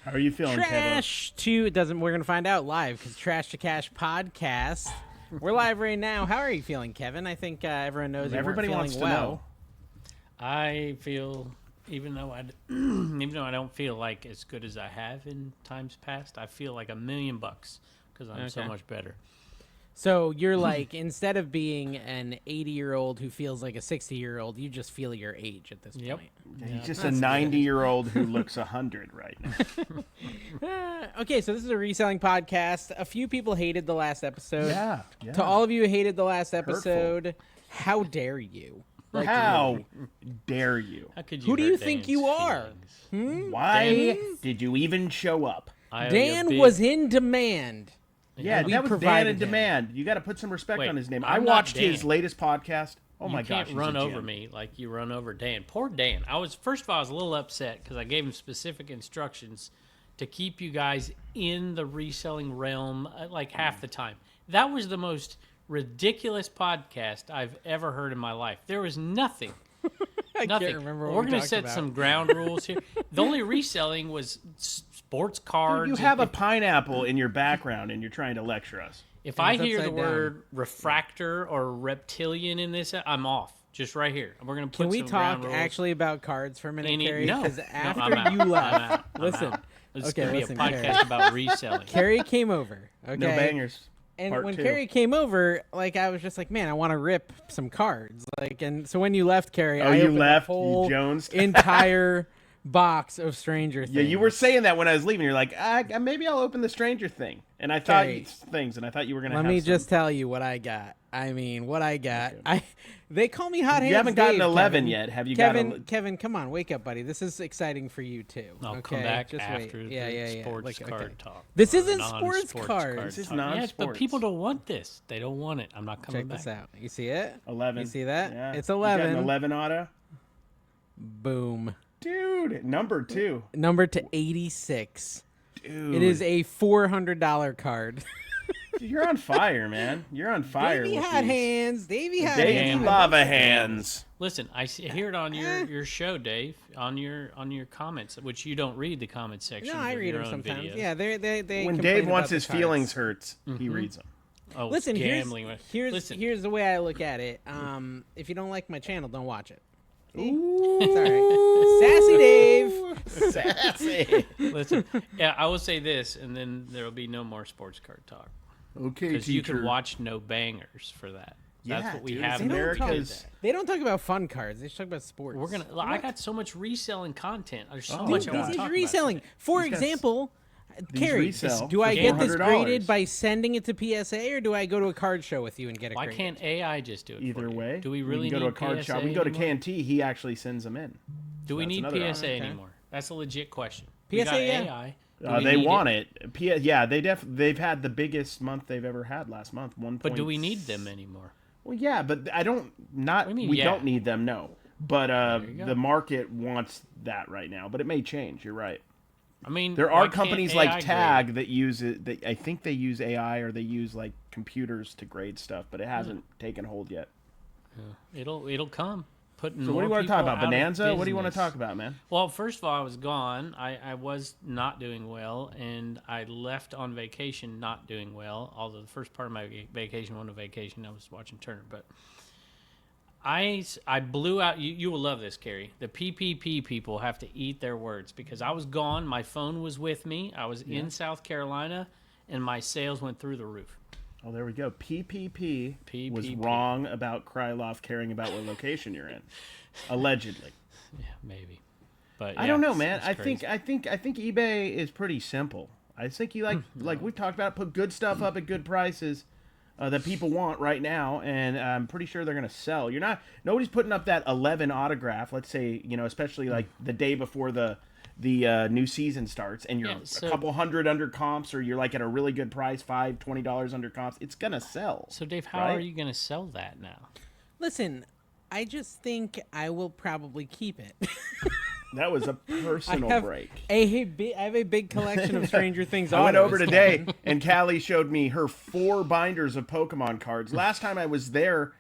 How are you feeling, Trash to doesn't. We're gonna find out live because Trash to Cash podcast. We're live right now. How are you feeling, Kevin? I think everyone knows Everybody you weren't wants feeling to well. know. I feel, even though I don't feel like as good as I have in times past, I feel like $1 million because I'm so much better. So you're like, instead of being an 80-year-old who feels like a 60-year-old, you just feel your age at this point. He's just a 90-year-old who looks 100 right now. Okay, so this is a reselling podcast. A few people hated the last episode. Yeah. To all of you who hated the last episode, how dare you? Like, How dare you? How could you Who do you hurt think Dan's you are? feelings? Why did you even show up? I owe you a Dan big- was in demand. Yeah, we that was Dan provided in him. demand. You got to put some respect Wait, on his name. I'm I not watched Dan. his latest podcast. Oh my you gosh, can't run he's a over gem. me like you run over Dan. Poor Dan. First of all, I was a little upset because I gave him specific instructions to keep you guys in the reselling realm like half the time. That was the most ridiculous podcast I've ever heard in my life. There was nothing. I Nothing. can't remember what We're we going to talked set about. some ground rules here. The only reselling was sports cards. You have a pineapple in your background and you're trying to lecture us. If And I it's hear the upside down. word refractor or reptilian in this, I'm off. Just right here. We're going to put Can we some talk ground rules. actually about cards for a minute, Carrie? No. Because No, after I'm out. you left, I'm out. listen. It's Okay, going to listen, be a podcast Carrie. about reselling. Carrie came over. Okay. No bangers. And Part when two. Carrie came over, like I was just like, man, I want to rip some cards. Like, and so when you left, Carrie, I you opened left, the you whole jonesed? entire box of Stranger Things. Yeah, you were saying that when I was leaving. You're like, maybe I'll open the Stranger Thing. And I thought Okay. and I thought you were going to Let have me some. just tell you what I got. I mean, what I got. They call me Hot Hands. You haven't gotten Dave, 11 Kevin. yet. Have you Kevin, gotten... Kevin, come on, wake up, buddy. This is exciting for you too. I'll okay? come back Just after wait. the Yeah. sports Like, card okay. talk. This or isn't sports non-sports cards. card This is talk. Yes, but non-sports. people don't want this. They don't want it. I'm not coming Check back. this out. You see it? 11. You see that? Yeah. It's You got 11. an 11 auto? Boom. Dude, number 2. Number to 86. Dude. It is a $400 card. You're on fire, man. You're on fire. Davey with Hot these. Hands. Davey Hot Davey Hands. Lava Hands. Listen, I hear it on your show, Dave, on your comments, which you don't read the comment section. No, I read them sometimes. Yeah, they When complain Dave wants about the his cards. feelings hurts, he reads them. Oh, Listen, gambling. here's the way I look at it. If you don't like my channel, don't watch it. Ooh. It's all right. Sassy Dave. Sassy. Listen, yeah, I will say this, and then there will be no more sports card talk Okay, because you can watch no bangers for that. That's Yeah, what we dude, have. it's in America's- They don't talk about fun cards. They just talk about sports. We're gonna. I got so much reselling content. There's so Oh, much my I want This to is talk reselling. For These guys- example, Carrie, resell do for I get this $400. graded by sending it to PSA, or do I go to a card show with you and get it about. Why graded? can't AI just do it? Either for you? way. Do we really can go need to a card PSA shop. We can go to anymore? K&T. He actually sends them in. Do we That's need another PSA option. anymore? That's a legit question. PSA, we got yeah. AI. Do we They need want it. Yeah, they've had the biggest month they've ever had last month. 1. But do we need them anymore? Well, yeah, but I don't. Not What do you mean, we yeah? don't need them. No, but you go. the market wants that right now. But it may change. You're right. I mean, There why are can't companies AI like grade? Tag that use it. I think they use AI or they use like computers to grade stuff, but it hasn't taken hold yet. It'll come. Putting So what do you more want to talk people about? out of Bonanza? What do you want to business. talk about, man? Well, first of all, I was gone. I was not doing well, and I left on vacation not doing well. Although the first part of my vacation wasn't a vacation, I was watching Turner. But I blew out. You will love this, Carrie. The PPP people have to eat their words because I was gone. My phone was with me. I was in South Carolina, and my sales went through the roof. Oh, there we go. PPP was PPP. wrong about Krylov caring about what location you're in, allegedly. Yeah, maybe. But I yeah, don't know, it's- man. it's I crazy. think eBay is pretty simple. I think you like we've talked about, put good stuff up at good prices that people want right now, and I'm pretty sure they're gonna sell. Nobody's putting up that 11 autograph. Let's say especially like the day before the new season starts, and you're Yeah, so- a couple hundred under comps, or you're like at a really good price, $20 under comps. It's gonna sell. So, Dave, how right? are you going to sell that now? Listen, I just think I will probably keep it. That was a personal break. I have a big collection of Stranger Things. I went over autos. today, and Callie showed me her 4 binders of Pokemon cards. Last time I was there,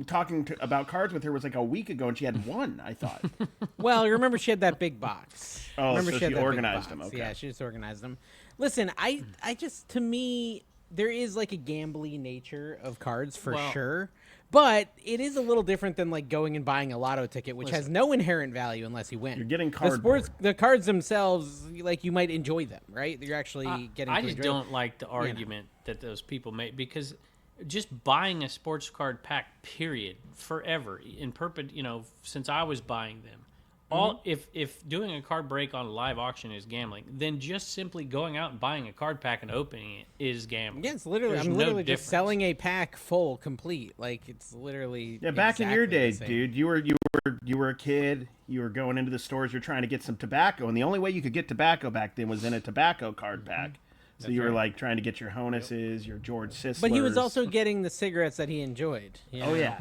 talking about cards with her was like a week ago, and she had one. I thought. Well, you remember she had that big box. Oh, remember so had she that big organized box. them. Okay. Yeah, she just organized them. Listen, I just, to me, there is like a gambly nature of cards for sure. But it is a little different than like going and buying a lotto ticket, which has no inherent value unless you win. You're getting cardboard. The cards themselves, like you might enjoy them, right? You're actually getting. I just don't like the argument that those people make, because just buying a sports card pack, period, forever in since I was buying them. If doing a card break on a live auction is gambling, then just simply going out and buying a card pack and opening it is gambling. Yeah, it's literally. I'm literally just selling a pack full, complete. Like it's literally. Yeah, back in your days, dude, you were a kid. You were going into the stores. You're trying to get some tobacco, and the only way you could get tobacco back then was in a tobacco card pack. So you were like trying to get your Honuses, your George Sislers. But he was also getting the cigarettes that he enjoyed. Oh yeah.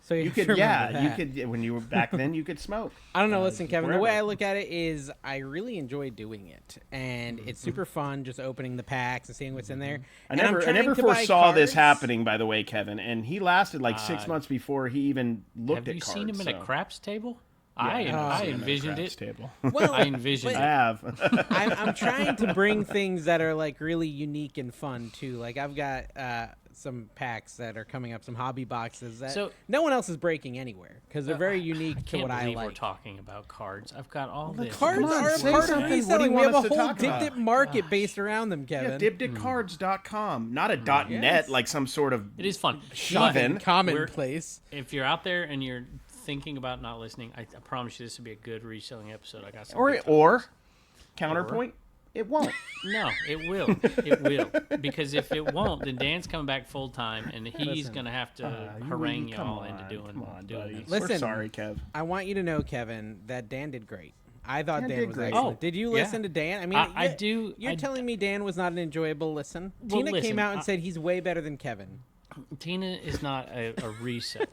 So you could, you could. When you were back then, you could smoke. I don't know. Listen, Kevin. The way I look at it is, I really enjoy doing it, and it's super fun just opening the packs and seeing what's in there. I never foresaw this happening, by the way, Kevin. And he lasted like 6 months before he even looked at cards. Have you seen him at a craps table? Yeah, I envisioned it. Table. Well, I envisioned it. I have. I'm trying to bring things that are like really unique and fun too. Like I've got some packs that are coming up, some hobby boxes that no one else is breaking anywhere because they're very unique to what I like. We're talking about cards. I've got all this. Cards are a part of reselling. We have a whole Dipped market based around them, Kevin. Yeah, dippeditcards.com, not a .net like some sort of. It is fun. Commonplace. If you're out there and you're thinking about not listening, I promise you this would be a good reselling episode. I got some. Or counterpoint. It won't. No, it will. It will. Because if it won't, then Dan's coming back full time, and he's going to have to harangue y'all into doing this. Listen, we're sorry, Kev. I want you to know, Kevin, that Dan did great. I thought Dan was great. excellent. Did you listen to Dan? I mean, I do. You're telling me Dan was not an enjoyable listen? Tina came out and said he's way better than Kevin. Tina is not a reseller.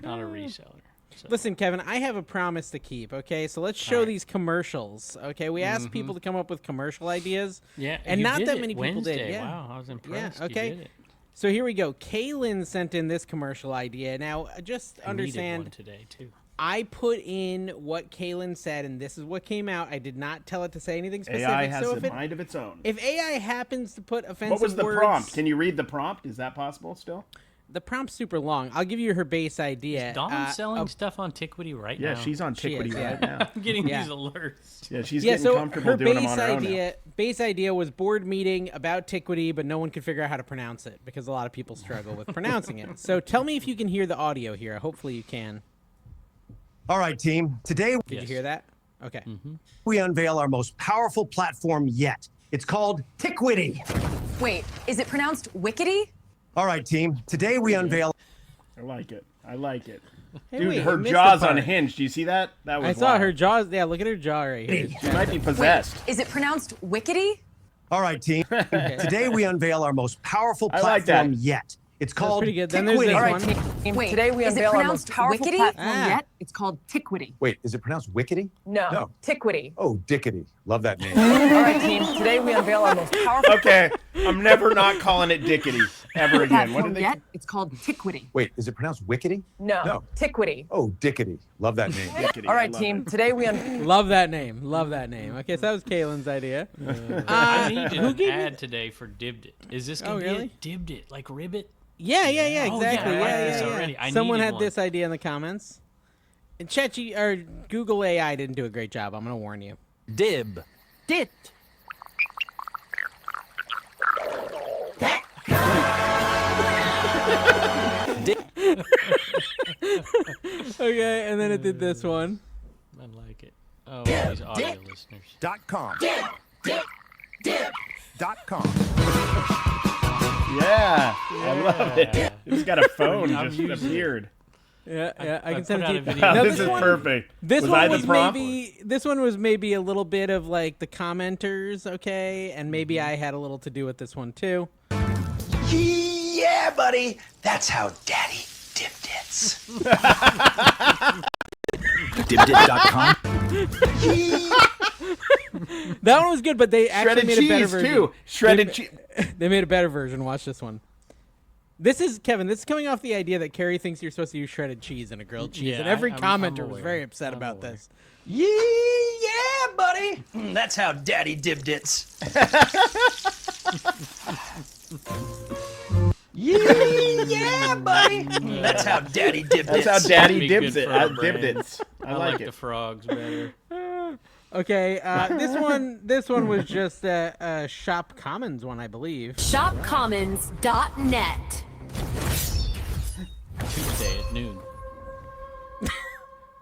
Not a reseller. So. Listen, Kevin, I have a promise to keep, okay? So let's show these commercials, okay? We asked people to come up with commercial ideas. Yeah, and not that many people did. Yeah. Yeah. Wow, I was impressed. Yeah, okay. You did it. So here we go. Kaylin sent in this commercial idea. Now, just I understand. One today, too. I put in what Kaylin said, and this is what came out. I did not tell it to say anything specific. AI has a mind of its own. If AI happens to put offensive words... What was the prompt? Can you read the prompt? Is that possible still? The prompt's super long. I'll give you her base idea. Is Dawn selling stuff on Tiquity right now? Yeah, she's on Tiquity right now. I'm getting these alerts. Yeah, she's getting comfortable doing them on her own now. Base idea was board meeting about Tiquity, but no one could figure out how to pronounce it because a lot of people struggle with pronouncing it. So tell me if you can hear the audio here. Hopefully you can. All right, team. Today, Did you hear that? Okay. we unveil our most powerful platform yet. It's called Tiquity. Wait, is it pronounced Wickety? All right, team. Today we unveil. I like it. I like it. Hey, Dude, wait, her you missed jaw's the part. unhinged. Do you see that? That was I saw her jaws. Yeah, look at her jaw right here. She might be possessed. Is it pronounced Wickety? All right, team. Today we unveil our most powerful I like platform that. yet. It's That's called pretty good. Then there's Tiquity. this All right, one. team. Wait, Today we is it unveil our pronounced most powerful Wickety? platform Ah. yet. It's called Tiquity. Wait, is it pronounced Wickety? No, Tiquity. Oh, Dickety. Love that name. All right, team. Today we unveil our most powerful Okay, I'm never not calling it Dickety ever again. What platform did they? yet. It's called Tiquity. Wait, is it pronounced Wickety? No, Tiquity. Oh, Dickety. Love that name. Dickety, All I right, love team. it. Today we Love that name. Love that name. Okay, so that was Kaylin's idea. I needed who an gave ad today for Dibbed It. Is this going to really? be it? Dibbed It, like Ribbit? Yeah, Oh, exactly. yeah, I like this yeah. already. I Someone needed had one. this idea in the comments. And or Google AI didn't do a great job. I'm going to warn you. Dib. Dit. Okay, and then it did this one. I like it. Oh, these audio listeners. .com. .com. Yeah, I love it. It's got a phone I'm just using it. appeared. Yeah, I I can send put it out to a you. video. Now, This is perfect. This was one I the was prompt? maybe a little bit of like the commenters, okay, and maybe I had a little to do with this one too. Yeah, buddy. That's how Daddy dipped it. Dibdit.com. That one was good, but they actually Shredded made a better cheese version too. Shredded cheese. They made a better version. Watch this one. This is Kevin. This is coming off the idea that Carrie thinks you're supposed to use shredded cheese in a grilled cheese, Yeah, and every I'm commenter was aware. very upset I'm about aware. this. Yeah, buddy. That's how Daddy dipped it. Yeah, buddy. That's how Daddy dipped it. That's how Daddy Be dibs good it. for our Dibbed brain. it. I I like like it. the frogs better. Okay, this one was just a Shop Commons one, I believe. Shopcommons.net. Tuesday at noon.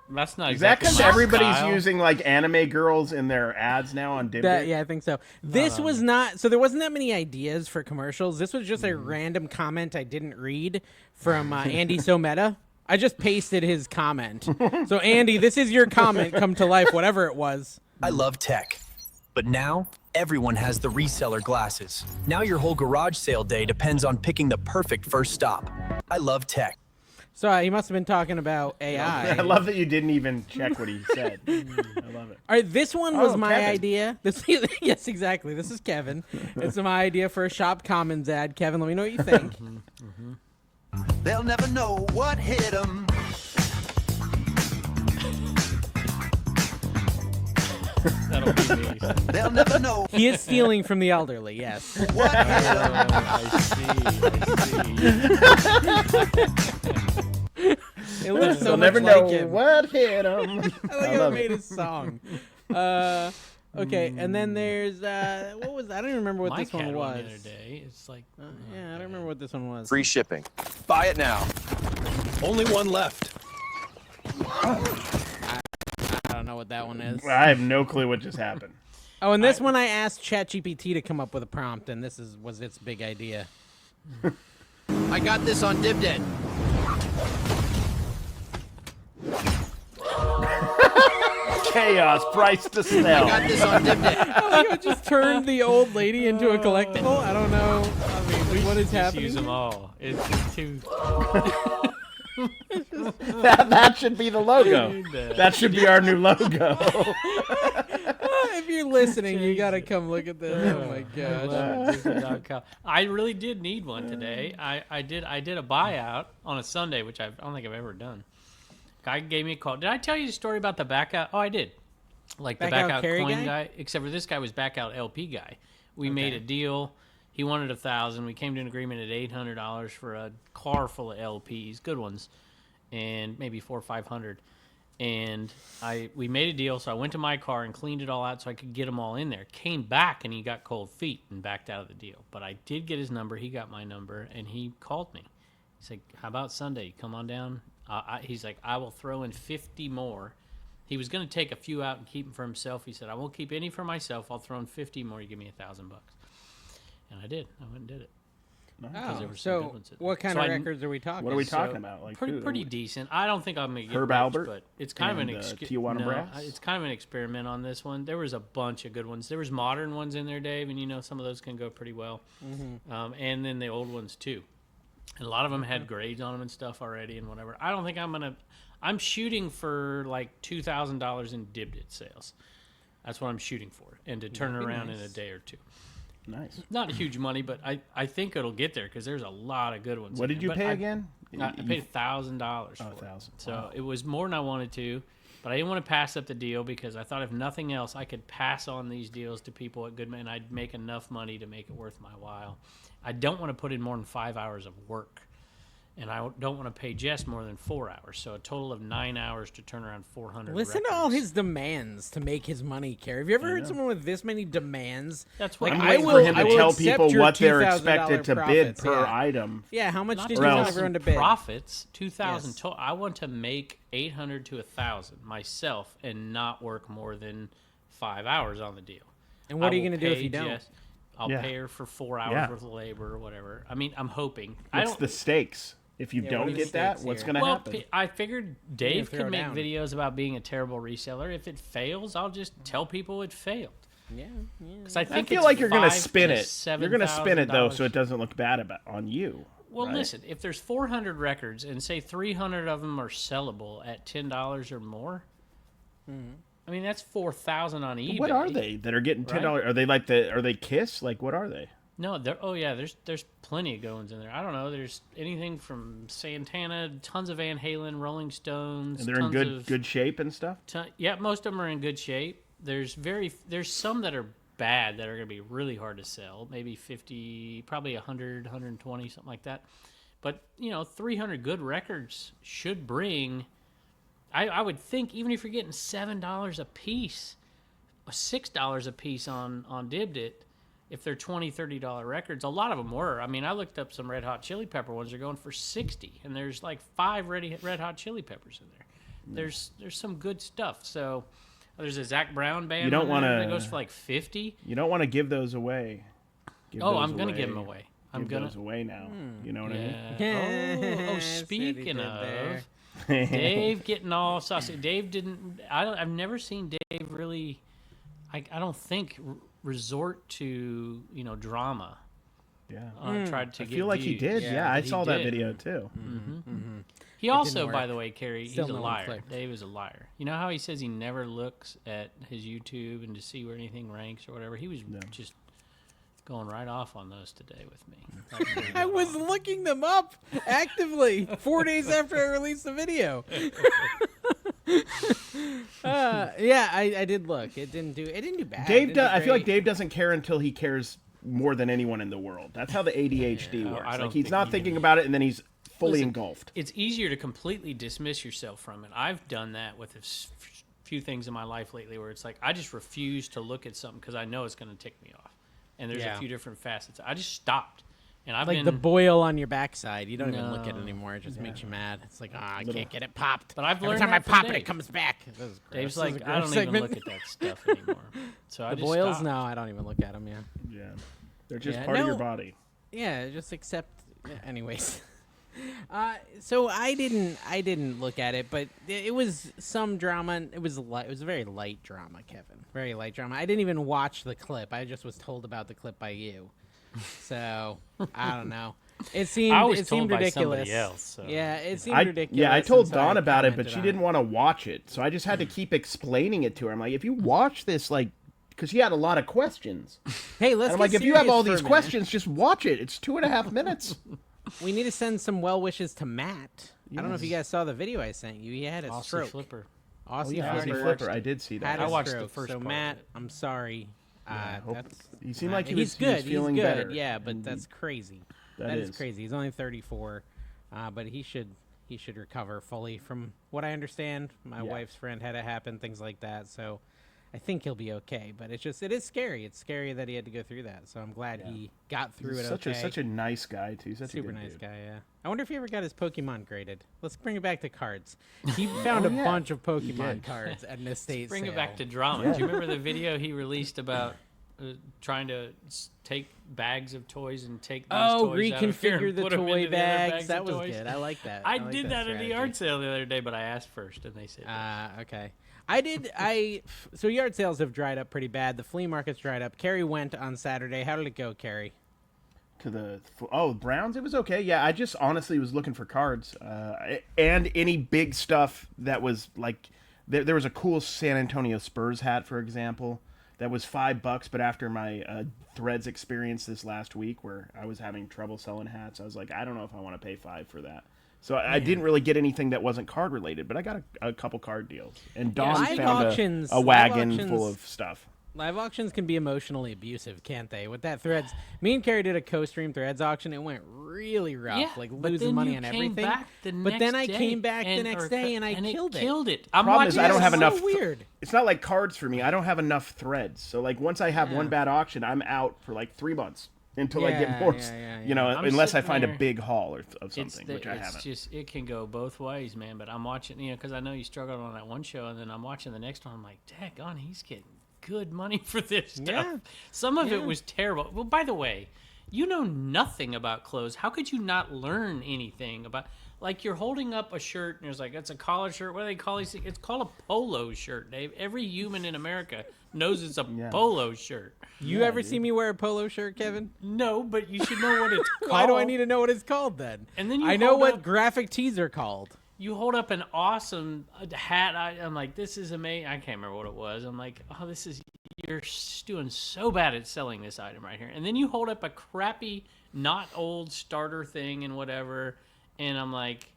That's not Is that exactly because my everybody's style. using like anime girls in their ads now on Dibbit? Yeah, I think so. This was not. So there wasn't that many ideas for commercials. This was just a random comment I didn't read from Andy Someta. I just pasted his comment. So Andy, this is your comment come to life, whatever it was. I love tech, but now everyone has the reseller glasses. Now your whole garage sale day depends on picking the perfect first stop. I love tech. So he must have been talking about AI. I love that you didn't even check what he said. I love it. All right, this one was Oh, my Kevin. idea. This, yes, exactly. This is Kevin. It's my idea for a Shop Commons ad. Kevin, let me know what you think. They'll never know what hit them. That'll be me. They'll never know He is stealing from the elderly, yes. what hit them. I see. It looks so They'll much never like know him. what hit them. I like I how love he made it. his song. Okay, and then there's what was I don't even remember what Mike this one had was. one the other day. It's like, Yeah, I don't remember what this one was. Free shipping. Buy it now. Only one left. I don't know what that one is. I have no clue what just happened. Oh, and this one I asked ChatGPT to come up with a prompt, and this was its big idea. I got this on Dibdit. Chaos, price to sell. Got this on Dibdit. Oh, you just turned the old lady into a collectible? I don't know. I mean, what is just use them happening? all. It's too. That should be the logo. That should be our new logo. If you're listening, you gotta come look at this. Oh my gosh. I really did need one today. I did a buyout on a Sunday, which I don't think I've ever done. Guy gave me a call. Did I tell you the story about the Backout? Oh, I did. Like the Backout Backout carry coin guy? guy, except for this guy was Backout LP guy. We made a deal. He wanted 1,000. We came to an agreement at $800 for a car full of LPs, good ones, and maybe 400 or 500. And we made a deal, so I went to my car and cleaned it all out so I could get them all in there. Came back and he got cold feet and backed out of the deal. But I did get his number. He got my number and he called me. He's like, "How about Sunday? Come on down." He's like, "I will throw in 50 more." He was going to take a few out and keep them for himself. He said, "I won't keep any for myself. I'll throw in 50 more. You give me $1,000." And I did. I went and did it. Oh, there were some good so ones in what there. kind So of I- records are we talking? What are we So, talking about? Like who? pretty decent. I don't think I'm gonna get Herb rich, Albert but it's kind of an and, experiment. Tijuana Brass? It's kind of an experiment on this one. There was a bunch of good ones. There was modern ones in there, Dave, and you know some of those can go pretty well. And then the old ones too. And a lot of them had grades on them and stuff already and whatever. I don't think I'm shooting for like $2,000 in Dibdit sales. That's what I'm shooting for, and to turn it around in a day or two. Nice. Not huge money, but I think it'll get there because there's a lot of good ones. What in did there. you But pay I- again? I paid $1,000 for it. $1,000. So Wow. it was more than I wanted to, but I didn't want to pass up the deal because I thought if nothing else, I could pass on these deals to people at Goodman and I'd make enough money to make it worth my while. I don't want to put in more than 5 hours of work. And I don't want to pay Jess more than 4 hours. So a total of 9 hours to turn around 400 Listen to all records. his demands to make his money, Carrie. Have you ever heard someone with this many demands? That's what I'm I waiting will- for him I to will tell accept people your what they're $2,000 expected to bid profits, per yeah. item. Yeah, how much Not did to you want else- everyone to bid? Profits, 2,000 Yes. total. I want to make 800 to 1,000 myself and not work more than 5 hours on the deal. And what I are you will going to do if pay you don't? Jess- I'll Yeah. pay her for 4 hours Yeah. worth of labor or whatever. I mean, I'm hoping. What's the stakes? If you Yeah, what don't are the get that, stakes what's here? going to well, happen? I figured Dave throw could make down. videos about being a terrible reseller. If it fails, I'll just tell people it failed. Yeah, yeah. Because I I think feel it's like you're going to $5,000 spin to it. You're going to spin it though, so $7,000. it doesn't look bad on you. Well, right? listen, if there's 400 records and say 300 of them are sellable at $10 or more, I mean that's 4,000 on eBay. What are they that are getting $10? Right. Are they like are they Kiss? Like what are they? No, there's plenty of goings in there. I don't know. There's anything from Santana, tons of Van Halen, Rolling Stones. And they're in good shape and stuff? Yeah, most of them are in good shape. There's some that are bad that are going to be really hard to sell. Maybe 50, probably 100, 120, something like that. But, 300 good records should bring, I would think, even if you're getting $7 a piece, $6 a piece on Dibdit, if they're $20, $30 records, a lot of them were. I mean, I looked up some Red Hot Chili Pepper ones. They're going for $60, and there's like 5 Red Hot Chili Peppers in there. There's some good stuff. So there's a Zach Brown band. You don't want to. That goes for like $50. You don't want to give those away. I'm gonna give them away. I'm gonna those away now. You know what I mean? Oh, speaking of, Dave getting all saucy. Dave didn't. I've never seen Dave really. I don't think resort to drama. Yeah. Tried to. I feel like he did. Yeah, I saw that video too. He also, by the way, Carrie, he's a no one liar. clicked. Dave is a liar. You know how he says he never looks at his YouTube and to see where anything ranks or whatever? He was just going right off on those today with me. I was looking them up actively 4 days after I released the video. Yeah, I did look. It didn't do bad. I feel like Dave doesn't care until he cares more than anyone in the world. That's how the ADHD works. Like he's not thinking about it, and then he's fully engulfed. It's easier to completely dismiss yourself from it. I've done that with a few things in my life lately, where it's like I just refuse to look at something because I know it's going to tick me off. And there's a few different facets. I just stopped. And I've been the boil on your backside. You don't even look at it anymore. It just makes you mad. It's like, I can't get it popped. But I've learned every time I that from pop it, Dave. it comes back. Dave's like, I don't even look at that stuff anymore. So I the just boils, stopped. no, I don't even look at them. Yeah, they're just part of your body. Yeah, just accept. Yeah, anyways, so I didn't look at it, but it was some drama. It was a very light drama, Kevin. Very light drama. I didn't even watch the clip. I just was told about the clip by you. So I don't know. It seemed ridiculous. Somebody else, so. Yeah, it seemed ridiculous. Yeah, I told so Dawn about it, but she commented didn't want to watch it, so I just had to keep explaining it to her. I'm like, if you watch this, like, because she had a lot of questions. Hey, let's. And I'm like, if you have all these questions, just watch it. It's 2.5 minutes. We need to send some well wishes to Matt. I don't know if you guys saw the video I sent you. He had a Aussie stroke. Flipper. Aussie Flipper. I did see that. Had I a watched stroke. the first So part Matt, of it. I'm sorry. He seemed like he was good. feeling he's good. better. Yeah, but that's crazy. That is crazy. He's only 34, but he should recover fully. From what I understand, my wife's friend had it happen, things like that. So I think he'll be okay. But it is scary. It's scary that he had to go through that. So I'm glad he got through it. Such a nice guy too. Super nice guy. Yeah. I wonder if he ever got his Pokemon graded. Let's bring it back to cards. He found a bunch of Pokemon cards at an estate Bring sale. it back to drama. Do you remember the video he released about trying to take bags of toys and take these toys out of here reconfigure and the put them toy into the other bags. That of was toys? good. I like that. I like did that at the strategy. yard sale the other day, but I asked first, and they said, Okay. So yard sales have dried up pretty bad. The flea market's dried up. Carrie went on Saturday. How did it go, Carrie? To the Browns, it was okay. Yeah, I just honestly was looking for cards and any big stuff that was like there was a cool San Antonio Spurs hat, for example, that was $5. But after my Threads experience this last week, where I was having trouble selling hats, I was like, I don't know if I want to pay $5 for that. So I didn't really get anything that wasn't card related, but I got a couple card deals. And Dawn found a wagon full of stuff. Live auctions can be emotionally abusive, can't they? With that Threads, me and Carrie did a co-stream Threads auction. It went really rough, like losing money on everything. But then I came back the next day and I killed it. Problem is, I don't have enough. Weird. It's not like cards for me. I don't have enough threads. So like once I have one bad auction, I'm out for like 3 months until I get more. You know, unless I find a big haul of something, which I haven't. It's just it can go both ways, man. But I'm watching, because I know you struggled on that one show, and then I'm watching the next one. I'm like, daggone, he's getting good money for this stuff. Yeah. Some of it was terrible. Well, by the way, you know nothing about clothes. How could you not learn anything about? Like, you're holding up a shirt and there's like, it's a collar shirt. What do they call these things? It's called a polo shirt, Dave. Every human in America knows it's a polo shirt. You ever see me wear a polo shirt, Kevin? No, but you should know what it's called. Why do I need to know what it's called then? And then I know what graphic tees are called. You hold up an awesome hat. I'm like, this is amazing. I can't remember what it was. I'm like, oh, this is you're doing so bad at selling this item right here. And then you hold up a crappy, not old starter thing and whatever. And I'm like,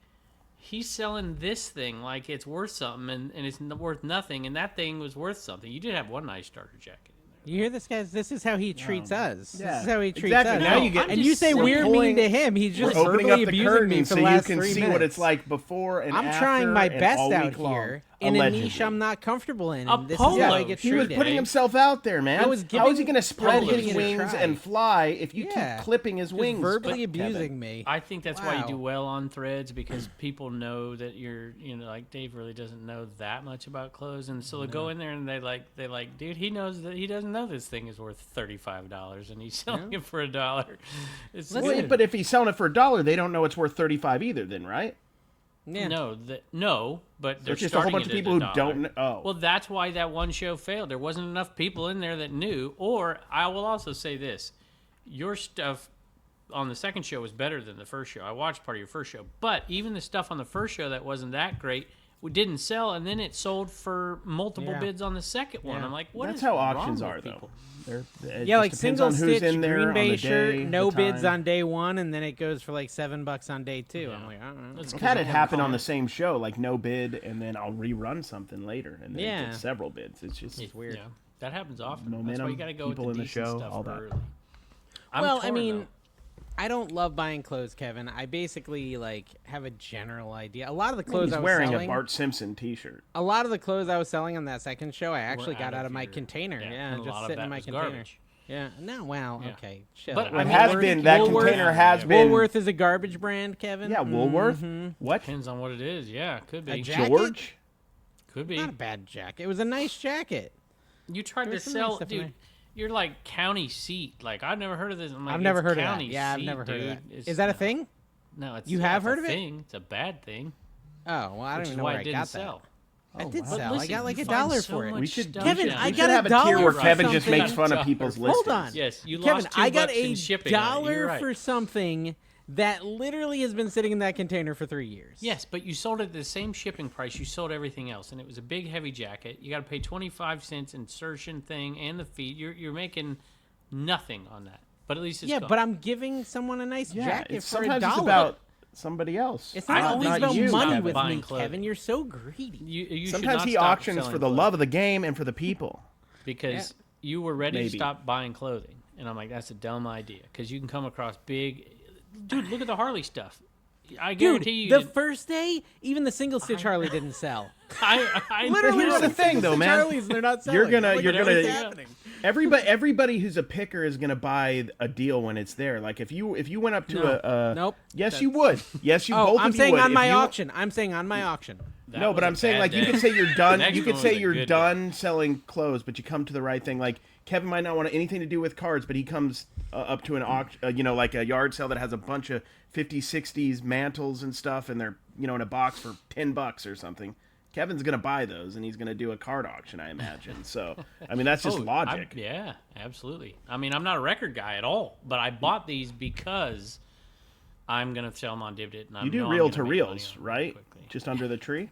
he's selling this thing like it's worth something, and it's worth nothing. And that thing was worth something. You did have one nice starter jacket. You hear this, guys? This is how he treats us. Yeah. This is how he treats Exactly. us. Now you get- and you say we're we're pulling- mean to him. He's just We're opening verbally up the abusing me curtain for so the you last can 3 see minutes. what it's like before and I'm after. trying my and best all out week long, here in a allegedly. niche I'm not comfortable in. A And this is how I polo get He was treated. putting himself out there, man. I was How is he giving- going to spread giving his it a wings try. and fly if you Yeah. keep clipping his Just wings? verbally Kevin? abusing me. I think that's why you Wow. do well on Threads, because people know that you're, like Dave really doesn't know that much about clothes, and so they'll go in there and they like, dude, he knows that he doesn't know this thing is worth $35 and he's selling it for $1. It's Listen, Wait, but if he's selling it for $1, they don't know it's worth $35 either. Then, right? Yeah. no, but they're There's just a whole starting bunch of it at people who $1. don't know. Oh. Well, that's why that one show failed. There wasn't enough people in there that knew. Or I will also say this: your stuff on the second show was better than the first show. I watched part of your first show, but even the stuff on the first show that wasn't that great didn't sell, and then it sold for multiple Yeah. bids on the second one. Yeah. I'm like, what That's is how wrong auctions with are, people? though. It Yeah, just like depends single on who's stitch in there Green on Bay the shirt, day, no the bids time. on day one, and then it goes for like $7 on day two. I'm like, I don't know. It's I've 'cause had of it one happen on comment. the same show, like no bid, and then I'll rerun something later, and then Yeah. get several bids. It's just It's weird. Yeah, that happens often. That's why Momentum, you got to go with people the in the decent show, stuff all that. early. I'm Well, I torn, mean, though. I don't love buying clothes, Kevin. I basically like have a general idea. A lot of the I mean, clothes he's I was wearing selling, a Bart Simpson T-shirt. a lot of the clothes I was selling on that second show, I actually Were got out of my your- container. Yeah, and a just lot of sitting in that my was container. garbage. Yeah. No, well, Yeah. okay. Chill. But, It I mean, has Woolworth- been that Woolworth- container has been. Woolworth is a garbage brand, Kevin. Yeah, Woolworth. Mhm. What? Depends on what it is. Yeah, could be. A jacket? George? Could be. Not a bad jacket. It was a nice jacket. You tried to There's some nice sell, stuff in dude. there. You're like county seat. Like I've never heard of this. I'm like, I've never it's heard of that. county Yeah, I've seat, never heard of dude. that. It's- Is that a no. thing? No, it's You yeah, have it's a heard of it? thing. It's a bad thing. Oh, well, I don't Which is even know why where it I didn't got sell. that. I did wow. But sell. I listen, got like you $1 find so for it. much We should, stuff Kevin, now. I we got should have a $1 tier where for Kevin just something. makes fun of people's listings. Hold on. Yes, you Kevin, lost $2 I got in a shipping on it. You're dollar right. for something that literally has been sitting in that container for 3 years. Yes, but you sold it at the same shipping price you sold everything else, and it was a big, heavy jacket. You got to pay 25 cents insertion thing and the fee. You're making nothing on that, but at least it's Yeah, gone. but I'm giving someone a nice Yeah, jacket it's, for sometimes $1. it's about somebody else. It's I not don't always think about you should money stop with buying me, clothing. Kevin. You're so greedy. You should Sometimes not he stop auctions selling for the clothing love of the game and for the people. because you were ready Maybe. to stop buying clothing, and I'm like, that's a dumb idea because you can come across big. Dude, look at the Harley stuff. I guarantee Dude, you. the first day, even the single stitch Harley didn't sell. I Literally, here's the thing, though, man. Harleys, they're not selling. You're gonna- Like, you're what's gonna- happening? Everybody who's a picker is gonna buy a deal when it's there. Like if you went up to No. a Nope. yes, you would. Yes, you Oh, both I'm of you saying would. on If my you- auction. I'm saying on my auction. That No, was but a I'm saying bad like you day. could say you're done. Next You could one say was a you're good done selling clothes, but you come to the right thing. Like Kevin might not want anything to do with cards, but he comes up to an auction, like a yard sale that has a bunch of 50s, 60s mantles and stuff, and they're in a box for $10 or something. Kevin's gonna buy those, and he's gonna do a card auction, I imagine. So, I mean, that's just logic. Yeah, absolutely. I mean, I'm not a record guy at all, but I bought these because I'm gonna sell them on Divdit, and I You do know I'm reel gonna to make money reels, on them right? quickly. Just under the tree.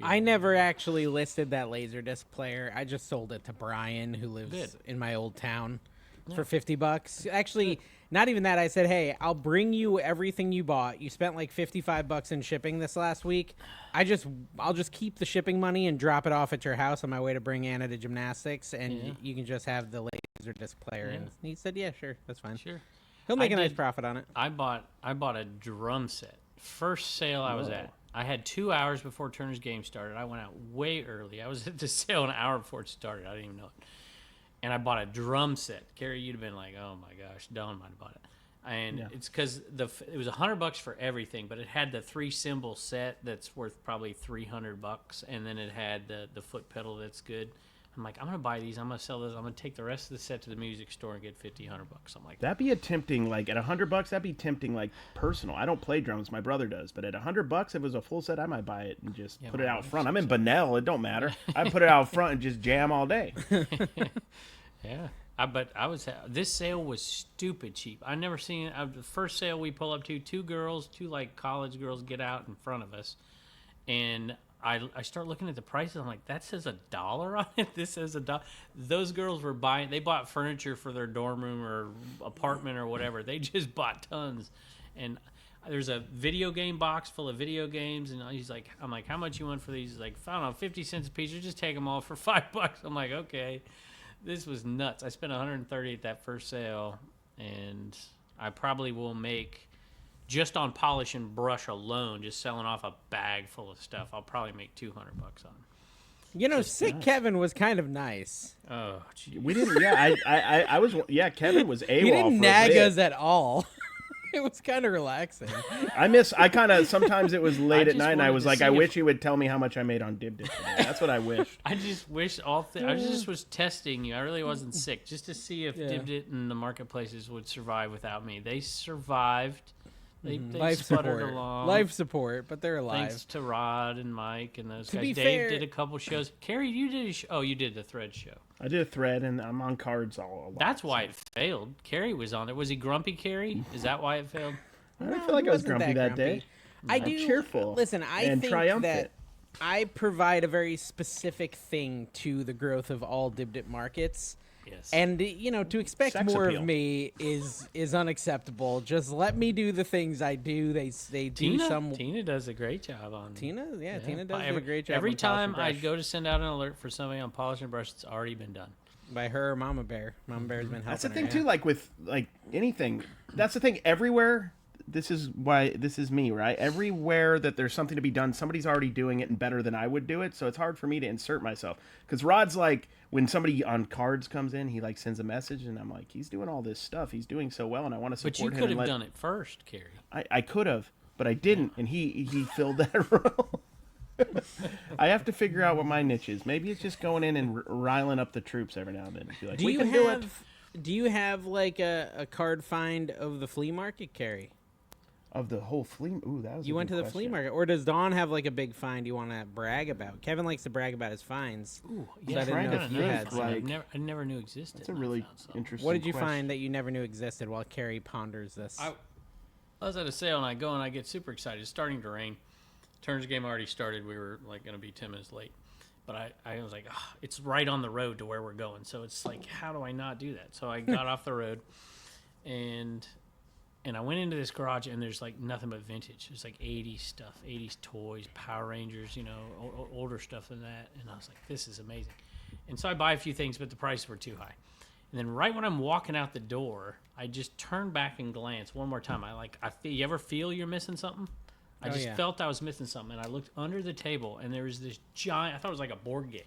I never actually listed that Laserdisc player. I just sold it to Brian, who lives Good. in my old town, for $50. Actually, not even that. I said, "Hey, I'll bring you everything you bought. You spent like $55 in shipping this last week. I'll just keep the shipping money and drop it off at your house on my way to bring Anna to gymnastics, and you can just have the Laserdisc player." Yeah. And he said, "Yeah, sure, that's fine. Sure. He'll make I a nice did- profit on it." I bought a drum set. First sale I was at. I had 2 hours before Turner's game started. I went out way early. I was at the sale an hour before it started. I didn't even know it. And I bought a drum set. Gary, you'd have been like, "Oh my gosh, Don might have bought it." And it's because it was $100 for everything, but it had the 3 cymbal set that's worth probably $300, and then it had the foot pedal that's good. I'm like, I'm gonna buy these. I'm gonna sell those. I'm gonna take the rest of the set to the music store and get $100. I'm like, That'd be a tempting, like at $100. That'd be tempting, like personal. I don't play drums, my brother does, but at $100, if it was a full set, I might buy it and just put it out front. I'm in Bunnell, it don't matter. I put it out front and just jam all day. yeah. This sale was stupid cheap. I never seen it. The first sale we pull up to, two like college girls get out in front of us, and I start looking at the prices. I'm like, that says $1 on it. This says $1. Those girls were buying. They bought furniture for their dorm room or apartment or whatever. They just bought tons. And there's a video game box full of video games. And I'm like, how much you want for these? He's like, I don't know, 50 cents a piece. Or just take them all for $5. I'm like, okay. This was nuts. I spent $130 at that first sale, and I probably will make. Just on polish and brush alone, just selling off a bag full of stuff, I'll probably make $200 on. You know, Sick Kevin was kind of nice. Oh, geez. We didn't. Yeah, I was. Yeah, Kevin was AWOL. He didn't for a nag bit. us at all. It was kind of relaxing. I kind of sometimes it was late at just night, and I wanted was to like, see I if- wish you would tell me how much I made on Dib Dib today. That's what I wish. I just wish I just was testing you. I really wasn't sick, just to see if Dibdit and the marketplaces would survive without me. They survived. They Life sputtered support. along. Life support, but they're alive. Thanks to Rod and Mike and those To guys. be Dave fair- did a couple shows. Carrie, you did a show. Oh, you did the Thread show. I did a thread, and I'm on cards all a lot. That's why it failed. Carrie was on there. Was he grumpy, Carrie? Is that why it failed? I don't No, feel like he I was wasn't grumpy that day. I I'm do. cheerful. Listen, I and think triumphant. that I provide a very specific thing to the growth of all Dibdit markets. Yes. And you know, to expect Sex more appeal. of me is unacceptable. Just let me do the things I do. They do some. Tina does a great job on Tina does do every, a great job. Every on Polish time and I Brush. go to send out an alert for somebody on Polish and Brush, it's already been done. by her, Mama Bear. Mama Bear's been helping. That's the her, thing yeah. too. Like with like anything, that's the thing. Everywhere. This is why this is me, right? Everywhere that there's something to be done, somebody's already doing it and better than I would do it. So it's hard for me to insert myself. Because Rod's like, when somebody on cards comes in, he like sends a message, and I'm like, he's doing all this stuff. He's doing so well, and I want to support But you him. could and have done it first, Carrie. I could have, but I didn't, and he filled that role. I have to figure out what my niche is. Maybe it's just going in and riling up the troops every now and then. Be like, Do we you can have? do it. Do you have like a card find of the flea market, Carrie? Of the whole flea. Ooh, that was. You a went to good the flea question. market, or does Dawn have like a big find you want to brag about? Kevin likes to brag about his finds. Ooh, So yeah, I didn't know if you had like- I never knew existed. That's a and I really found some. interesting. What did you question. find that you never knew existed while Carrie ponders this? I was at a sale and I go and I get super excited. It's starting to rain. Turns game already started. We were like going to be 10 minutes late. But I was like, oh, it's right on the road to where we're going. So it's like, how do I not do that? So I got off the road and I went into this garage and there's like nothing but vintage. There's like 80s stuff, 80s toys, Power Rangers, you know, older stuff than that. And I was like, this is amazing. And so I buy a few things, but the prices were too high. And then right when I'm walking out the door, I just turn back and glance one more time. You ever feel you're missing something? I Oh, just yeah. felt I was missing something, and I looked under the table, and there was this giant. I thought it was like a board game,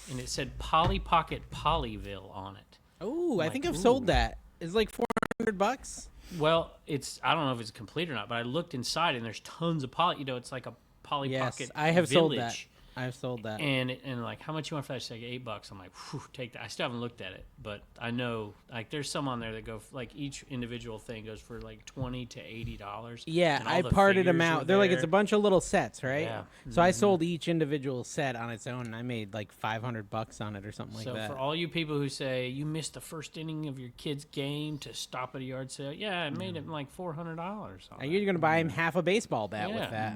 and it said Polly Pocket Polyville on it. Oh, I like, think I've sold that. It's like $400. Well, I don't know if it's complete or not, but I looked inside, and there's tons of Polly. You know, it's like a Polly Yes, Pocket. I have sold that. Village. I've sold that. And like, how much you want for that? She's like $8. I'm like, whew, take that. I still haven't looked at it, but I know like there's some on there that go like each individual thing goes for like $20 to $80. Yeah, and all I the parted them figures out. are They're like it's there. a bunch of little sets, right? Yeah. So I sold each individual set on its own, and I made like $500 on it or something So like that. for all you people who say you missed the first inning of your kid's game to stop at a yard sale, yeah, I made it like $400. And you're gonna buy him half a baseball bat with Yeah.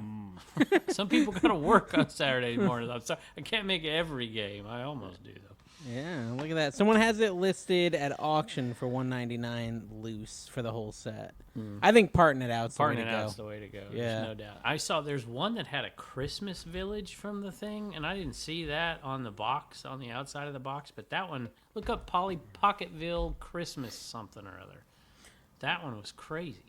that. Some people got to work on Saturday mornings. I'm sorry, I can't make every game. I almost do though. Yeah, look at that. Someone has it listed at auction for $199 loose for the whole set. I think parting it out's Parting the it way to out's go. the way to go. Yeah. There's no doubt. I saw there's one that had a Christmas village from the thing, and I didn't see that on the box, on the outside of the box. But that one, look up Polly Pocketville Christmas something or other. That one was crazy.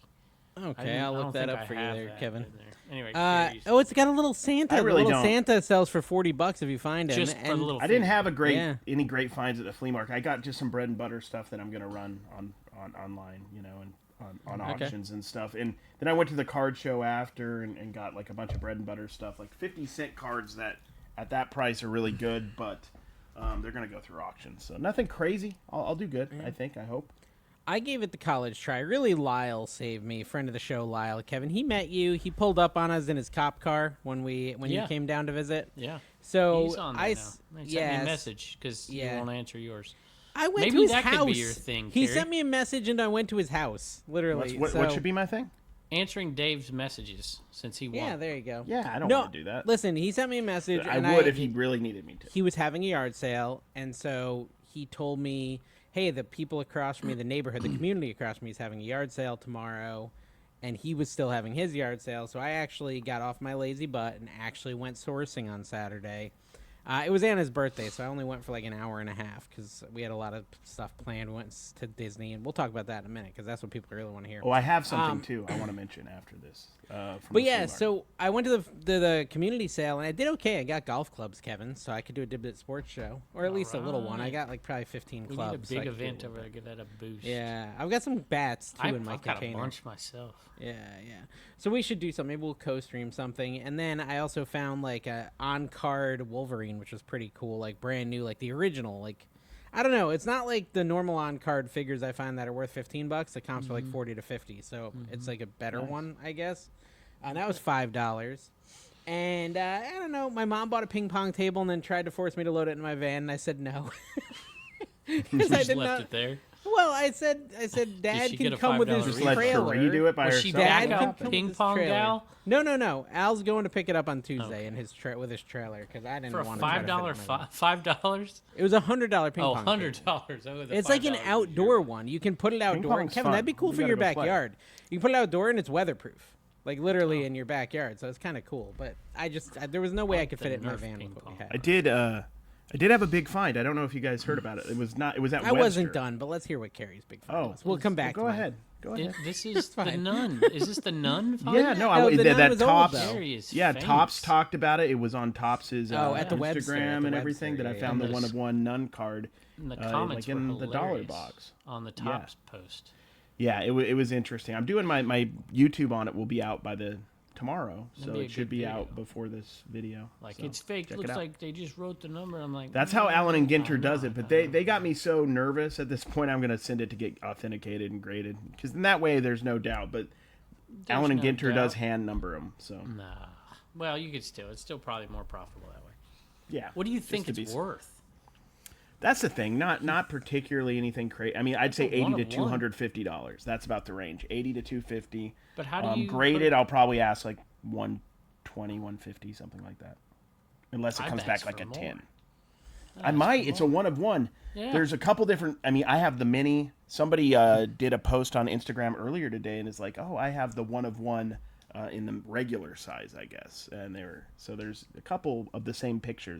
Okay, I'll look that up for you there, Kevin. Anyway, Oh, it's got a little Santa. I really the little don't. Santa sells for $40 if you find him. just for and the little. I didn't figure. have Yeah. any great finds at the flea market. I got just some bread and butter stuff that I'm gonna run on online, you know, and on auctions and stuff. And then I went to the card show after and got like a bunch of bread and butter stuff, like 50-cent cards that at that price are really good, but they're gonna go through auctions. So nothing crazy. I'll do good. I think. I hope. I gave it the college try. Really, Lyle saved me. Friend of the show, Lyle. Kevin, he met you. He pulled up on us in his cop car when you Yeah. came down to visit. Yeah. So He's on there I now. He sent me yes. a message because Yeah. he won't answer yours. I went Maybe to his that house. could be your thing, He Carrie. sent me a message and I went to his house. Literally. What So should be my thing? answering Dave's messages since he won. Yeah, there you go. Yeah, I don't No, want to do that. Listen, he sent me a message. I and would if he really needed me to. He was having a yard sale, and so he told me, hey, the people across from me, the neighborhood, the community across from me is having a yard sale tomorrow, and he was still having his yard sale, so I actually got off my lazy butt and actually went sourcing on Saturday. It was Anna's birthday, so I only went for like an hour and a half because we had a lot of stuff planned. We went to Disney, and we'll talk about that in a minute because that's what people really want to hear. Oh, I have something too I want to mention after this. From But the yeah, flea market. so I went to the community sale, and I did okay. I got golf clubs, Kevin, so I could do a Diblet sports show, or at least a little one. I got like probably 15 We clubs. need a so I big could do event a over little there. Give that a boost. bit. Yeah, I've got some bats too in my I've got a container. bunch myself. Yeah. So we should do something. Maybe we'll co-stream something. And then I also found like a on-card Wolverine, which was pretty cool, like brand new, like the original. Like, I don't know. It's not like the normal on-card figures I find that are worth $15. The comps are like 40 to 50. So it's like a better one, I guess. And that was $5. And I don't know. My mom bought a ping pong table and then tried to force me to load it in my van, and I said no. Because I Just did left not. it there. Well, I said, Dad she can get a come with $5 his just let trailer. Cherie do it by Was herself. she Dad Backout can come with ping his pong trailer. gal? No. Al's going to pick it up on Tuesday in his with his trailer because I didn't For a want to try to fit it in my van. $5? It was $100 ping Oh, pong. $100. table. Oh, the It's like an $5 is outdoor one. You can put it outdoor. pong's Kevin, fun. that'd be cool We for gotta your go play. backyard. You can put it outdoor and it's weatherproof. Like literally in your backyard, so it's kind of cool. But there was no way I could fit it in my Nerf van ping with what we pong. had. I did have a big find. I don't know if you guys heard about it. It was at I Webster. wasn't done, but let's hear what Carrie's big fan Oh, was. We'll come back. Go to ahead. Go ahead. This is the fine. nun. Is this the nun? Yeah, no, No, the nun that was old, Tops. though. Carrie is Yeah, famous. Tops talked about it. It was on Tops's at the Instagram Webster, at the and Webster, everything that I yeah, found yeah. the one of one nun card. And the comments like in were the dollar hilarious box. on the Tops post. Yeah, it was interesting. I'm doing my YouTube on it will be out by tomorrow, That'd so be a it should good be video. out before this video. Like, so it's fake. check Looks it out. like they just wrote the number. I'm like, That's how Allen and Ginter does no, it, but they got me so nervous at this point. I'm gonna send it to get authenticated and graded because in that way there's no doubt. But Allen and no Ginter does doubt. hand number them, so Nah. Well, you could still. It's still probably more profitable that way. yeah. What do you just think to it's be- worth? That's the thing. Not particularly anything crazy. I mean, I'd say a one $80 to of one. $250. That's about the range. $80 to $250. But how do you graded? put- I'll probably ask like 120, 150, something like that. Unless it I'd comes ask back like for a more. 10. I might. It's a one of one. Yeah. There's a couple different. I mean, I have the mini. Somebody did a post on Instagram earlier today and is like, "Oh, I have the one of one in the regular size, I guess." And there's a couple of the same picture,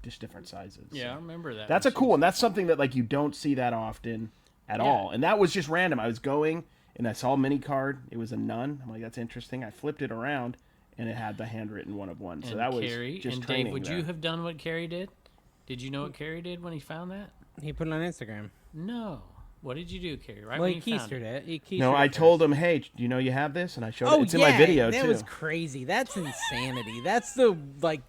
just different sizes. Yeah, I So remember that. that's when a cool she- one. That's something that like you don't see that often at all. And that was just random. I was going and I saw a mini card. It was a nun. I'm like, that's interesting. I flipped it around and it had the handwritten one of one. So And that was Carrie just and training Dave, would there. you have done what Carrie did? Did you know what Carrie did when he found that? He put it on Instagram. No. What did you do, Carrie? Right Well, when he you found keistered it. it. He keistered No, it I first. told him, hey, do you know you have this? And I showed Oh, it. It's yeah, in my video, that too. was crazy. That's insanity. That's the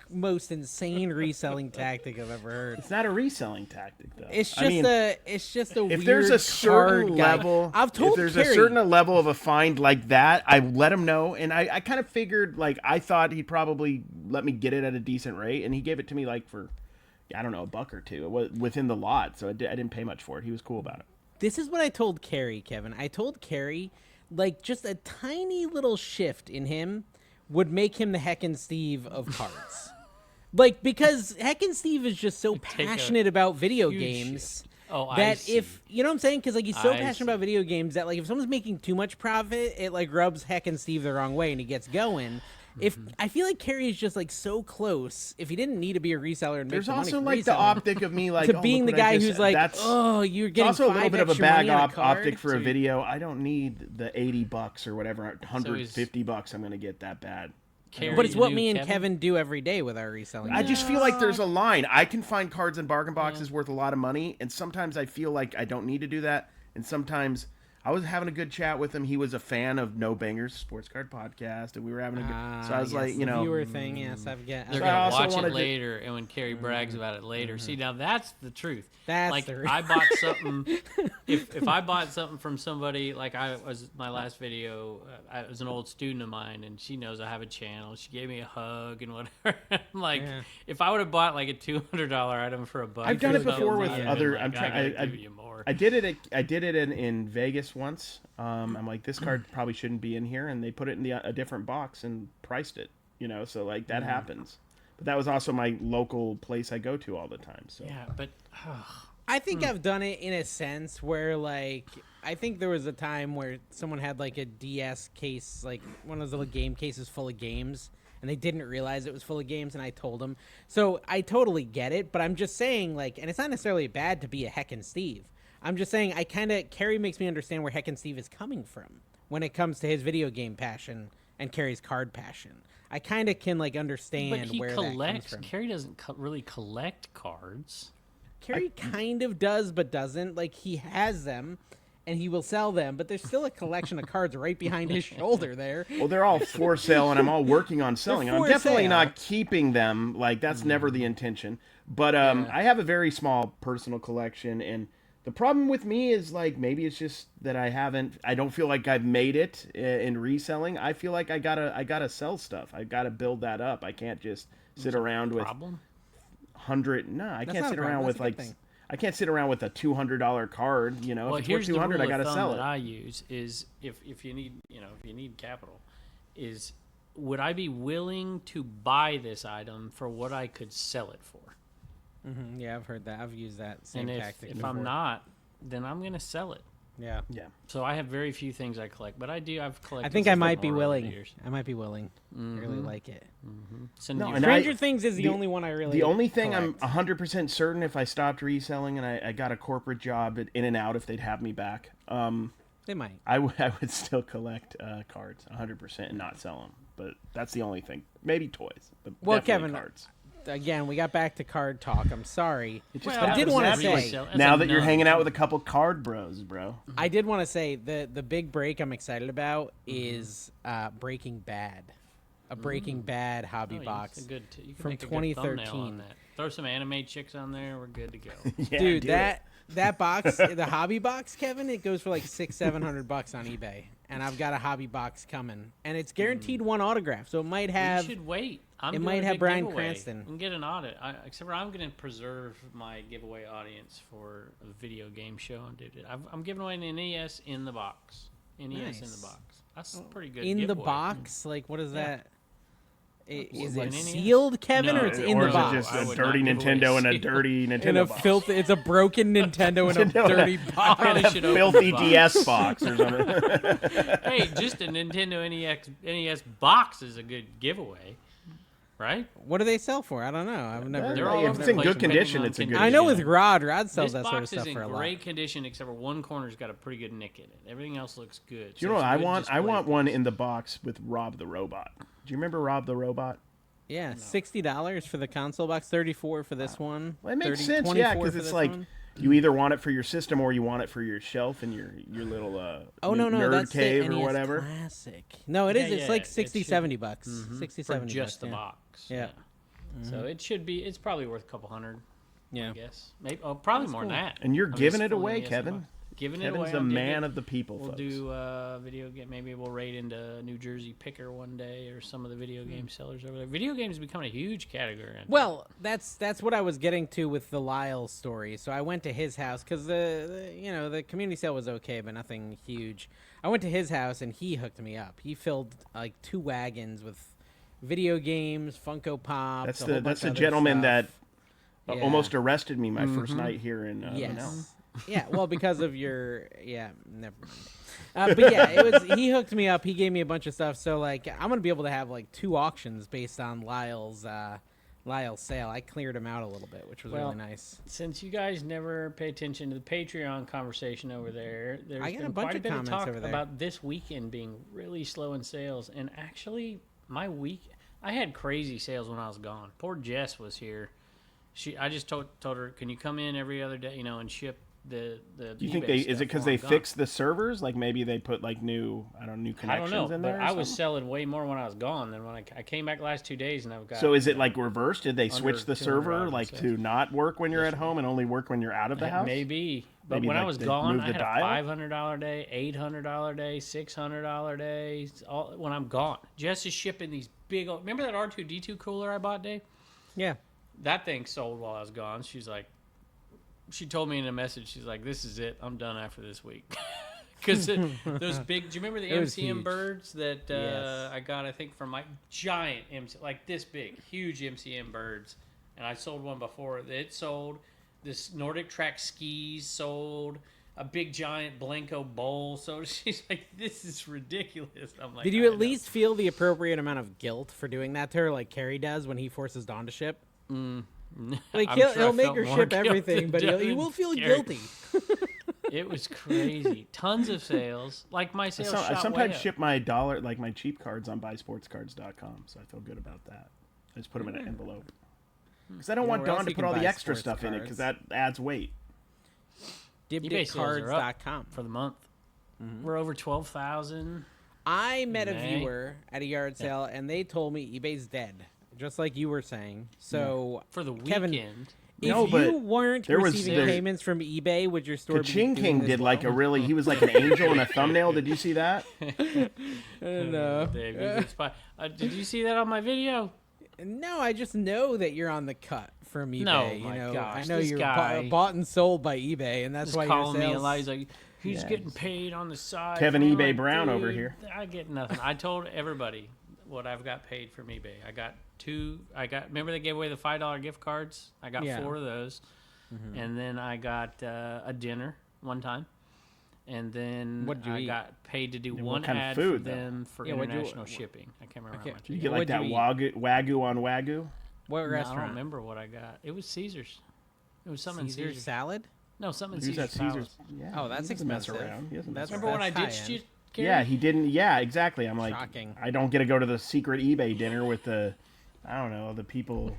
most insane reselling tactic I've ever heard. It's not a reselling tactic, though. It's just I mean, a if weird there's a certain card guy. level, I've told if there's Carrie, a certain level of a find like that, I let him know. And I kind of figured, like, I thought he'd probably let me get it at a decent rate. And he gave it to me, like, for, I don't know, a buck or two. It was within the lot. So I didn't pay much for it. He was cool about it. This is what I told Carrie, Kevin. I told Carrie, like, just a tiny little shift in him would make him the Heckin' Steve of cards. Like, because Heckin' Steve is just so Take a passionate about video huge games Oh, I that see. if, you know what I'm saying? Because, like, he's so I passionate see. about video games that, like, if someone's making too much profit, it, like, rubs Heckin' Steve the wrong way and he gets going. If I feel like Carrie is just like so close, if he didn't need to be a reseller and make There's the money also from like the reselling, optic of me like to oh, being the look what I guy just- who's like, that's, oh, you're it's getting also a little 5 bit of a extra bag money on a card. optic for So a you- video. I don't need the $80 or whatever, $150 I'm gonna get that bad. Carrie, But it's what you, me and Kevin do every day with our reselling. I just feel like there's a line. I can find cards in bargain boxes worth a lot of money, and sometimes I feel like I don't need to do that. And sometimes I was having a good chat with him. He was a fan of No Bangers Sports Card Podcast, and we were having a good. So I was yes, like, you the know, viewer thing. Yes, I've got. They're So I gonna also watch wanted it to- later, and when Carrie brags about it later, see now that's the truth. That's like the I bought something. if I bought something from somebody, like I was my last video, it was an old student of mine, and she knows I have a channel. She gave me a hug and whatever. I'm like, Yeah. if I would have bought like a $200 item for a buck, I've done it or something, before with I'd be other. like, I'm trying. I gotta give you more. I did it in Vegas box once. I'm like, this card probably shouldn't be in here, and they put it in a different box and priced it. So like that happens. But that was also my local place I go to all the time. So Yeah, but I think I've done it in a sense where, like, I think there was a time where someone had, like, a DS case, like, one of those little game cases full of games, and they didn't realize it was full of games, and I told them. So I totally get it, but I'm just saying, like, and it's not necessarily bad to be a Heckin' Steve. I'm just saying Carrie makes me understand where Heckin' Steve is coming from when it comes to his video game passion and Carrie's card passion. I kind of can, like, understand where that comes from. Carrie doesn't really collect cards. Carrie kind of does, but doesn't. Like, he has them, and he will sell them, but there's still a collection of cards right behind his shoulder there. Well, they're all for sale, and I'm all working on selling. I'm definitely sale. not keeping them. Like, that's never the intention. But I have a very small personal collection, and the problem with me is, like, maybe it's just that I don't feel like I've made it in reselling. I feel like I gotta sell stuff. I gotta build that up. I can't just sit around with Problem? I can't sit around with like I can't sit around with a $200 card. Well, if it's here's worth $200, I gotta the rule of sell thumb it. that I use is if you need capital, is would I be willing to buy this item for what I could sell it for? Mm-hmm. Yeah, I've heard that. I've used that same And tactic if before. I'm not, then I'm gonna sell it. Yeah. So I have very few things I collect, but I've collected. I think I stuff might be more over the willing. years. I might be willing. I really like it. No, and Stranger Things is the only one I really The only thing collect. I'm 100% certain if I stopped reselling and I got a corporate job at In-N-Out, if they'd have me back, They might. I would still collect cards 100% and not sell them. But that's the only thing. Maybe toys. But Well, definitely Kevin, cards. Again, we got back to card talk. I'm sorry. Just I did want to say, now that you're hanging out with a couple card bros, bro. I did want to say the big break I'm excited about is Breaking Bad. A Breaking Bad hobby box you can from make a good thumbnail 2013. on that. Throw some anime chicks on there. We're good to go. Yeah, Dude, do that box, the hobby box, Kevin, it goes for like $600-700 on eBay, and I've got a hobby box coming, and it's guaranteed one autograph, so it might have. You should wait. It might have Bryan Cranston. And get an audit. Except for I'm going to preserve my giveaway audience for a video game show. I'm giving away an NES in the box. NES Nice. in the box. That's a pretty good. In the giveaway. box? Like, what is that? Is Like it an NES? sealed, Kevin, No, or it's in or the is box? it just I a would dirty not give away Nintendo and a sealed. dirty in Nintendo a box? it's a broken Nintendo in a Nintendo in a- dirty box. Probably should open Filthy the box. DS box or something. Hey, just a Nintendo NES box is a good giveaway, right? What do they sell for? I don't know. I've never. They're all if over it's the in place good depending condition, on it's a good I know with condition. Rod sells This that sort of box stuff is for in a lot. great condition, except for one corner's got a pretty good nick in it. Everything else looks good. Do you know what I want? I want one in the box with Rob the Robot. Do you remember Rob the Robot? Yeah, $60 for the console box, $34 for this one. Well, it makes 30, sense, 24 yeah, for because it's this like one. you either want it for your system or you want it for your shelf in your little nerd that's cave the or NES whatever. Classic. No, it is. Yeah, It's yeah, like it 60, should- 70 bucks. 60, for 70 just bucks, the yeah. box. Yeah. So it should be. It's probably worth a couple hundred. Yeah. I guess. Maybe. Oh, probably more than that. And you're I mean, giving it's it full away, NES Kevin. box. Giving it Kevin's away. the I'm man digging. of the people, We'll folks. do video game. Maybe we'll raid into New Jersey Picker one day, or some of the video game sellers over there. Video games becoming a huge category. I think. Well, that's what I was getting to with the Lyle story. So I went to his house because the community sale was okay, but nothing huge. I went to his house and he hooked me up. He filled like 2 wagons with video games, Funko Pop. That's the gentleman that almost arrested me my first night here in Yes. Yeah, well, because of your never mind. But yeah, he hooked me up. He gave me a bunch of stuff. So like, I'm gonna be able to have like 2 auctions based on Lyle's sale. I cleared him out a little bit, which was really nice. Since you guys never pay attention to the Patreon conversation over there, there's I got been a bunch quite a of bit of comments talk over there. about this weekend being really slow in sales. And actually, my week, I had crazy sales when I was gone. Poor Jess was here. I just told her, can you come in every other day, and ship the Do you think eBay is it stuff because while they I'm gone? fixed the servers? Like maybe they put like new I connections don't know, in but there. Or I was something? selling way more when I was gone than when I came back the last 2 days, and I've got. So is it like reversed? Did they under switch the $200 server in like sales. to not work when you're at home and only work when you're out of the house? Maybe. But Maybe, when I like, was they gone, moved I the had dial? a $500 day, $800 day, $600 day. When I'm gone, Jess is shipping these big. Remember that R2D2 cooler I bought, Dave? Yeah. That thing sold while I was gone. She's like, she told me in a message, she's like, "This is it. I'm done after this week." because those big. Do you remember the It was MCM huge. birds that Yes. I got? I think from my giant MC, like this big, huge MCM birds, and I sold one before. It sold. This Nordic Track skis sold. A big giant Blanco bowl. So she's like, "This is ridiculous." I'm like, Did you "I at know." least feel the appropriate amount of guilt for doing that to her, like Carrie does when he forces Dawn to ship? Like I'm he'll, sure I he'll make felt her more ship guilt everything, than but he Devin will feel Carey. guilty. It was crazy. Tons of sales. Like my sales shot I sometimes way up. ship my dollar, like my cheap cards on buysportscards.com, so I feel good about that. I just put them in an envelope. Because I don't want where else Dawn to you put can all the buy extra sports stuff in it, because cards? that adds weight. eBay sales are up DibDibCards.com. for the month. We're over 12,000. I met a May. viewer at a yard sale, and they told me eBay's dead, just like you were saying. So For the Kevin, weekend. if No, but you weren't there was- receiving there- payments from eBay, would your store be Kaching doing King this did like a well? really, he was like an angel in a thumbnail. Did you see that? No. Dave, you good spot. Did you see that on my video? No, I just know that you're on the cut from eBay. No, you my know, gosh, I know this you're guy- bought and sold by eBay, and that's Just why calling your me sales. a lie. He's like, he's Yeah, getting he's- paid on the side. Kevin I'm eBay like, Brown over "Dude, here." I get nothing. I told everybody what I've got paid from eBay. I got two. Remember they gave away the $5 gift cards? I got Yeah. 4 of those. And then I got a dinner one time. And then What'd you I eat? got paid to do what one kind of ad food, for though? them for Yeah, what'd you- international shipping. I can't remember Okay. how much. You I get like What'd that you eat? wagyu on wagyu. What No, I restaurant? don't remember what I got. It was Caesar's. It was something in Caesar Caesar's. salad? No, something in Who's Caesar's. that Caesar's? Palace. Yeah, Oh, that's he doesn't mess expensive. around. He doesn't That's mess Remember when I That's ditched high-end. you? Gary? Yeah, he didn't. Yeah, exactly. I'm like, Shocking. I don't get to go to the secret eBay dinner with the, I don't know, the people,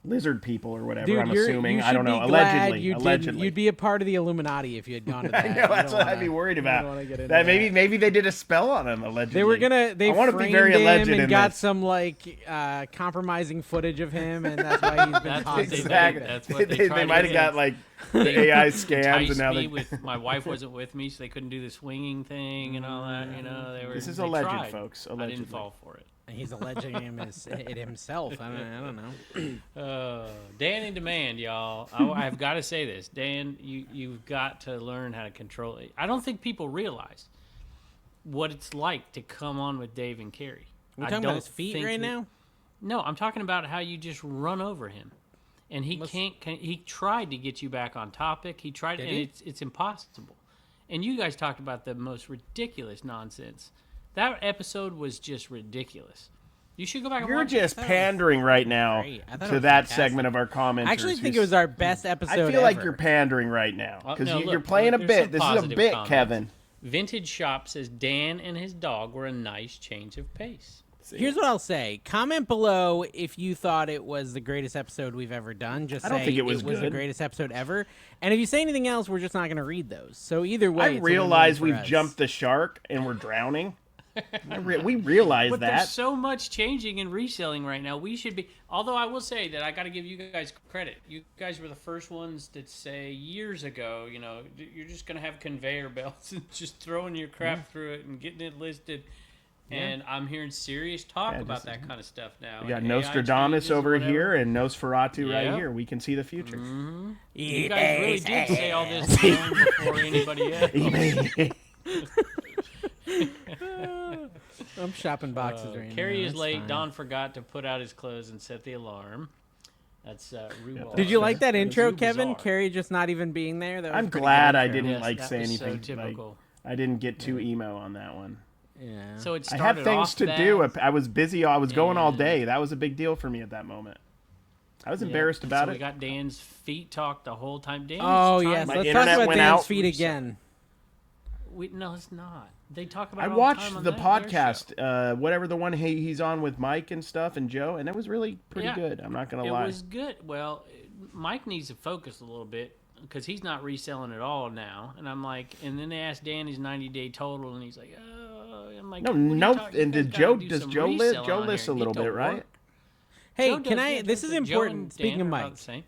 lizard people or whatever. Dude, I'm you assuming. should I don't know. be glad Allegedly, you allegedly. didn't. You'd be a part of the Illuminati if you had gone to that. I know. You That's don't what I'd wanna- be worried you don't about. wanna get into That maybe they did a spell on him. Allegedly. They were gonna. They I want to framed be very him alleged and in got this. some like compromising footage of him, and that's why he's been That's what tossed they into did. Exactly. That's what they they tried might to have do. got like the AI scams, and Enticed now me they. with my wife wasn't with me, so they couldn't do the swinging thing and all that. You know, they were. This is they alleged, tried. folks, I allegedly. didn't fall for it. He's alleging him as it himself. I don't know. Dan in demand, y'all. I've got to say this, Dan. You've got to learn how to control it. I don't think people realize what it's like to come on with Dave and Carrie. We're I talking don't about his feet think right that- now. No, I'm talking about how you just run over him, and he can't. He tried to get you back on topic. He tried, Did and he? it's impossible. And you guys talked about the most ridiculous nonsense. That episode was just ridiculous. You should go back and You're watch just it. pandering right now great. I thought it to was that fantastic. segment of our comments. I actually think it was our best episode. I feel like ever. you're pandering right now Oh, because no, you're look, playing a there's bit. some This is a positive bit, comments. Kevin. Vintage Shop says Dan and his dog were a nice change of pace. Here's what I'll say. Comment below if you thought it was the greatest episode we've ever done. Just I don't say think it was the good. greatest episode ever. And if you say anything else, we're just not going to read those. So either way, I it's a realize win-win we've for us. jumped the shark and we're drowning. We realize But that. there's so much changing and reselling right now. We should be. Although I will say that I got to give you guys credit. You guys were the first ones that say years ago, you know, you're just going to have conveyor belts and just throwing your crap through it and getting it listed. And I'm hearing serious talk Yeah, about just- that kind of stuff now. We got and AI Nostradamus changes, over whatever. here and Nosferatu right Yeah. here. We can see the future. You guys really did say all this long before anybody else. I'm shopping boxes right now. Carrie is That's late. fine. Don forgot to put out his clothes and set the alarm. That's Rhubarb. Did you like that It was intro, real Kevin? bizarre. Carrie just not even being there. That was I'm a pretty glad good I intro. didn't Yes, like that say was so anything. Like, typical. I didn't get too emo on that one. Yeah. So it I started had things off to that, do. I was busy. I was going all and- day. That was a big deal for me at that moment. I was embarrassed about so it. we got Dan's feet talk the whole time. Dan Oh was trying yes, to- My let's talk internet about went Dan's out. feet again. No, it's not. They talk about I it all the time watched on the their podcast, whatever the one he's on with Mike and stuff and Joe, and it was really pretty Yeah. good. I'm not gonna show. lie. It was good. Well, Mike needs to focus a little bit because he's not reselling at all now. And I'm like, and then they asked Dan his 90-day total, and he's like, oh, I'm like, No, what are you no. talking- And you did guys gotta Joe? do Does some Joe list? reselling Joe on lists a here. little Get to bit, right? work. Hey, Joe can does, I? yeah, This Joe is does. Joe important. and Speaking Dan of are about Mike, the same.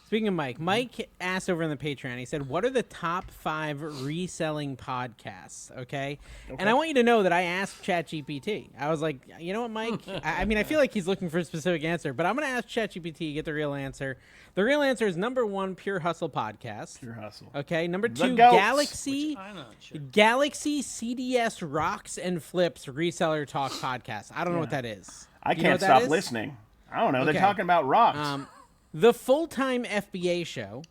Speaking of Mike asked over in the Patreon, he said, what are the top 5 reselling podcasts? Okay. And I want you to know that I asked ChatGPT. I was like, you know what, Mike? I mean, I feel like he's looking for a specific answer, but I'm going to ask ChatGPT, get the real answer. The real answer is number 1, Pure Hustle Podcast. Pure Hustle. Okay. Number 2, goats. Galaxy CDS Rocks and Flips Reseller Talk Podcast. I don't know what that is. I You know can't what that stop is? listening. I don't know. Okay. They're talking about rocks. The Full-Time FBA Show,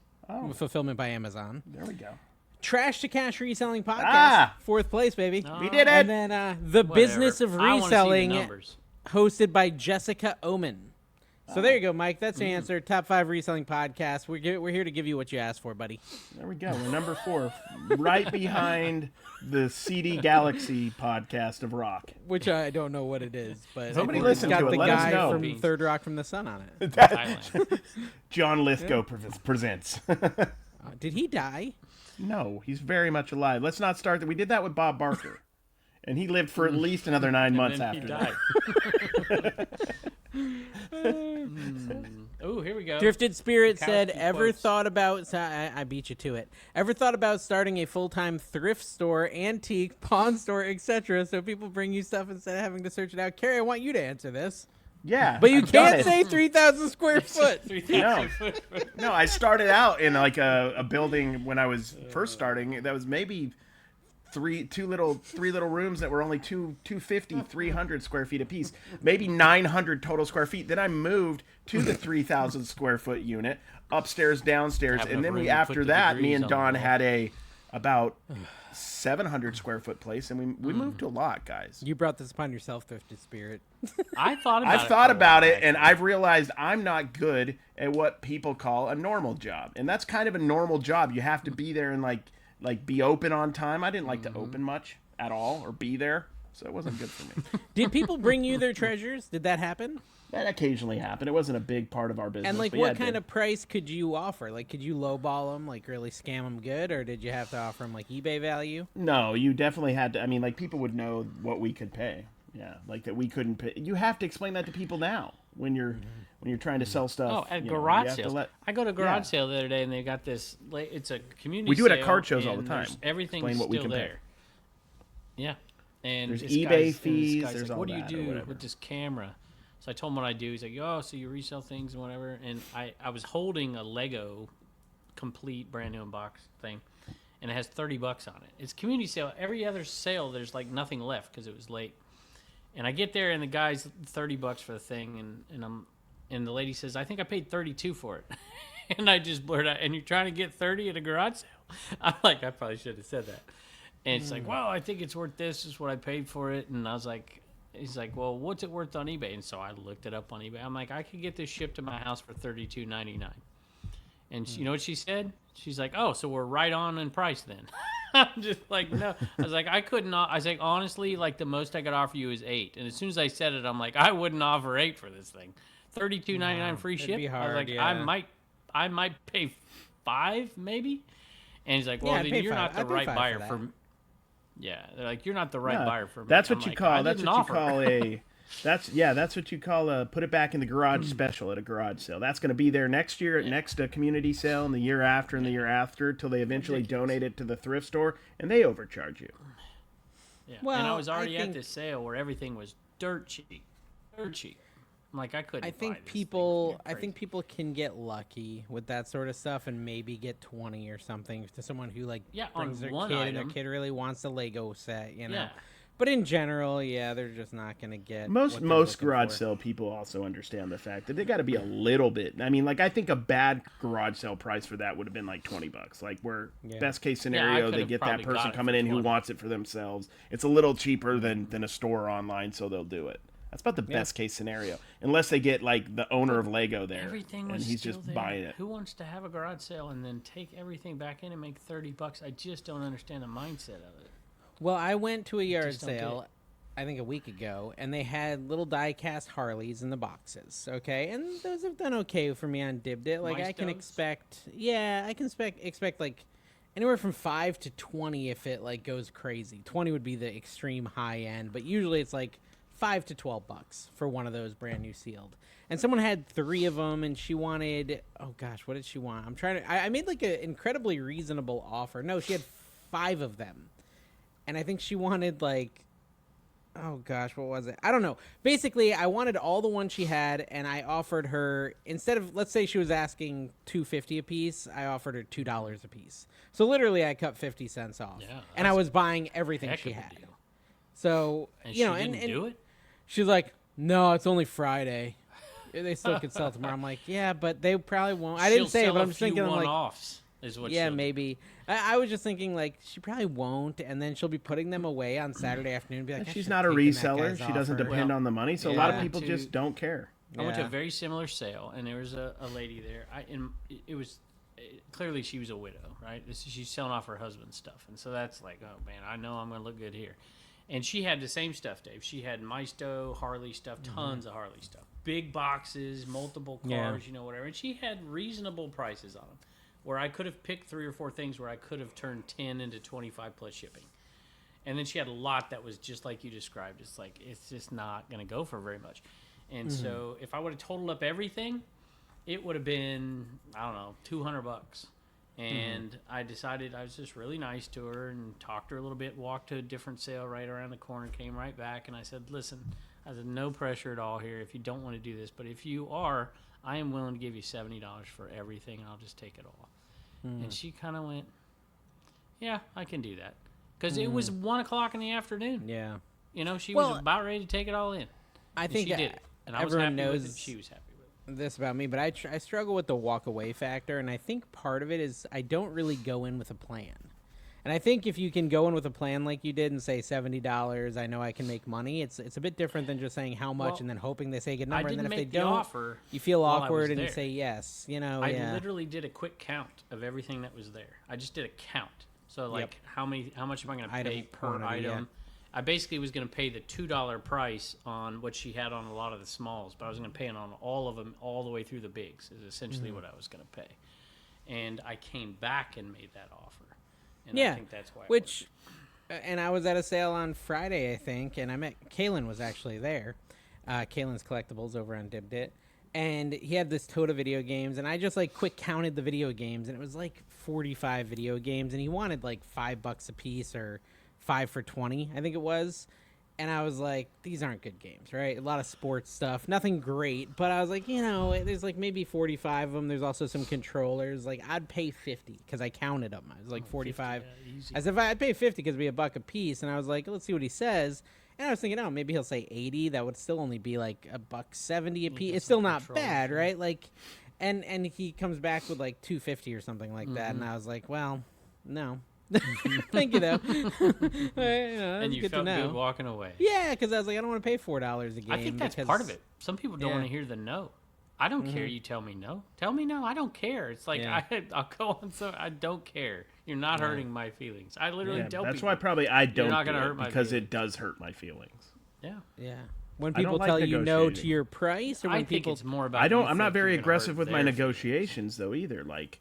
Fulfillment by Amazon. There we go. Trash to Cash Reselling Podcast, 4th place, baby. We did it. And then The Business of I wanna see the Reselling, numbers. hosted by Jessica Omen. So there you go, Mike. That's the answer. Top 5 reselling podcasts. We're here to give you what you asked for, buddy. There we go. We're number 4, right behind the CD Galaxy podcast of rock. Which I don't know what it is, but Somebody it's listen got to it. the Let us guy know. from Third Rock from the Sun on it. Thailand. John Lithgow presents. Did he die? No, he's very much alive. Let's not start that. We did that with Bob Barker, and he lived for at least another 9 months Then he after that. died. Oh, here we go. Drifted Spirit Kowski said, ever quotes. thought about, I beat you to it, ever thought about starting a full-time thrift store, antique, pawn store, etc., so people bring you stuff instead of having to search it out? Carrie, I want you to answer this. Yeah, But you I've done can't it. say 3,000 square foot. 3,000 No, I started out in like a building when I was first starting. That was maybe three little rooms that were only 250, 300 square feet apiece. Maybe 900 total square feet. Then I moved to the 3,000 square foot unit, upstairs, downstairs, Have and enough then room to after put the that, me degrees and on the Don wall. had about 700 square foot place, and we moved to a lot, guys. You brought this upon yourself, Drifted Spirit. I thought about it. I've thought for a about while, it, and actually. I've realized I'm not good at what people call a normal job, and that's kind of a normal job. You have to be there and like be open on time. I didn't like to open much at all or be there, so it wasn't good for me. Did people bring you their treasures? Did that happen? That occasionally happened. It wasn't a big part of our business. And like, but yeah, what it kind did. of price could you offer? Like, could you lowball them, like really scam them good, or did you have to offer them like eBay value? No, you definitely had to. I mean, like people would know what we could pay. Yeah, like that we couldn't pay. You have to explain that to people now when you're trying to sell stuff. Oh, at you know, garage you have to sales. let- I go to garage Yeah. sale the other day, and they got this. It's a community. We do it at sale, card shows all the and time. there's- Everything's Explain what we still can pay. there. Yeah, and There's this eBay guy's- and this fees, guy's there's like, all what do you that or do whatever. with this camera? So I told him what I do. He's like, oh, so you resell things and whatever. And I was holding a Lego complete brand new unbox thing, and it has $30 on it. It's community sale. Every other sale, there's like nothing left because it was late. And I get there, and the guy's $30 for the thing, and the lady says, I think I paid $32 for it. And I just blurt out, and you're trying to get 30 at a garage sale? I'm like, I probably should have said that. And it's like, well, I think it's worth this. This is what I paid for it. And I was like, he's like, well, what's it worth on eBay? And so I looked it up on eBay. I'm like, I could get this shipped to my house for $32.99. And you know what she said? She's like, oh, so we're right on in price then. I'm just like, no. I was like, I could not. I was like, honestly, like the most I could offer you is $8. And as soon as I said it, I'm like, I wouldn't offer $8 for this thing. $32.99 free it'd ship. be I was hard, like, yeah. I might pay $5 maybe. And he's like, well, Yeah, I'd then pay you're $5. not the I'd pay right $5 buyer for for that. me. Yeah, they're like, you're not the right Yeah, buyer for me. That's I'm what you like, call. I That's didn't what you offer. call a. That's what you call a put it back in the garage special at a garage sale. That's going to be there next year at next community sale, and the year after, and the year after, till they eventually donate it to the thrift store, and they overcharge you. Yeah. Well, and I was already I think- at this sale where everything was dirt cheap. Dirt cheap. I'm like, I couldn't I buy think this thing. people, You're crazy. people can get lucky with that sort of stuff and maybe get 20 or something to someone who like Yeah, on brings their one kid and item. their kid really wants a Lego set, you know. Yeah. But in general, yeah, they're just not going to get Most what they're most looking garage for. sale people also understand the fact that they got to be a little bit. I mean, like I think a bad garage sale price for that would have been like $20. Like where Yeah. best case I scenario, they could've get that probably person got it coming for in who 20. wants it for themselves. It's a little cheaper than a store online, so they'll do it. That's about the best case scenario, unless they get like the owner of Lego there, Everything and was he's still just there. buying it. Who wants to have a garage sale and then take everything back in and make $30? I just don't understand the mindset of it. Well, I went to a yard just don't get sale, it. I think a week ago, and they had little die-cast Harleys in the boxes, okay? And those have done okay for me on Dibdit. Like, I can Milestones? expect, yeah, I can expect like anywhere from 5 to 20 if it like goes crazy. 20 would be the extreme high end, but usually it's like $5 to $12 for one of those brand new sealed. And someone had 3 of them, and she wanted, oh gosh, what did she want? I made like an incredibly reasonable offer. No, she had 5 of them. And I think she wanted like, oh gosh, what was it? I don't know. Basically, I wanted all the ones she had, and I offered her, instead of, let's say she was asking $2.50 a piece, I offered her $2 a piece. So literally, I cut 50 cents off. Yeah, and I was buying everything heck she of a had. deal. So, And you she know, didn't and do it? she's like, no, it's only Friday. They still could sell tomorrow. I'm like, yeah, but they probably won't. I didn't say it, but I'm just thinking, I'm like, one-offs is what yeah, she'll do. maybe. I was just thinking, like, she probably won't, and then she'll be putting them away on Saturday afternoon and be like, I She's should've not a taken that reseller. guy's She doesn't offer. depend Well, on the money, so a lot of yeah. people just don't care. I went to a Yeah. very similar sale, and there was a lady there. It was clearly she was a widow, right? She's selling off her husband's stuff, and so that's like, oh man, I know I'm going to look good here. And she had the same stuff, Dave. She had Maisto, Harley stuff, tons of Harley stuff, big boxes, multiple cars, Yeah. whatever. And she had reasonable prices on them, where I could have picked 3 or 4 things where I could have turned 10 into 25 plus shipping. And then she had a lot that was just like you described. It's like, it's just not going to go for very much. And so if I would have totaled up everything, it would have been, I don't know, $200. And I decided, I was just really nice to her and talked to her a little bit, walked to a different sale right around the corner, came right back. And I said, listen, I said, no pressure at all here if you don't want to do this. But if you are, I am willing to give you $70 for everything, and I'll just take it all. And she kind of went, yeah, I can do that. Because it was 1 o'clock in the afternoon. Yeah. You know, she Well, was about ready to take it all in. I And think she did it. And I was everyone happy with knows it. She was happy with it. this about me, but I struggle with the walk away factor, and I think part of it is I don't really go in with a plan. And I think if you can go in with a plan like you did and say $70, I know I can make money. It's a bit different than just saying how much Well, and then hoping they say a good I number, and didn't then if make they the don't, offer you feel while I was awkward and you there. say yes. You know, I yeah. literally did a quick count of everything that was there. I just did a count. So like Yep. how much am I going to Item pay per quantity, item? yeah. I basically was going to pay the $2 price on what she had on a lot of the smalls, but I was going to pay it on all of them all the way through the bigs. Is essentially Mm-hmm. what I was going to pay. And I came back and made that offer. And Yeah, I think that's why. it which, and I was at a sale on Friday, I think, and I met Kalen was actually there. Kalen's Collectibles over on Dibdit. And he had this tote of video games, and I just like quick counted the video games, and it was like 45 video games, and he wanted like $5 a piece or 5 for 20, I think it was. And I was like, these aren't good games, right? A lot of sports stuff, nothing great, but I was like, you know, there's like maybe 45 of them. There's also some controllers. Like I'd pay 50 because I counted them. I was like 45. I said, I'd pay 50 because it'd be $1 a piece. And I was like, let's see what he says. And I was thinking, oh, maybe he'll say 80. That would still only be like $1.70 a piece. It's still not bad, right? Like, and he comes back with like 250 or something like that. And I was like, well, no. Thank you, though. and you good felt to know. good walking away. Yeah, because I was like, I don't want to pay $4 a game. I think that's because, part of it. Some people don't Yeah. want to hear the no. I don't care. You tell me no. Tell me no. I don't care. It's like Yeah. I'll go on. So I don't care. You're not hurting my feelings. I literally Yeah, tell that's people. why probably I don't not do gonna it, hurt my because feelings. it does hurt my feelings. Yeah. Yeah. When I don't people like tell you no to negotiating. your price, or when I think people it's more about. I don't. you I'm not think very you're gonna aggressive hurt with my their feelings. negotiations though either. Like,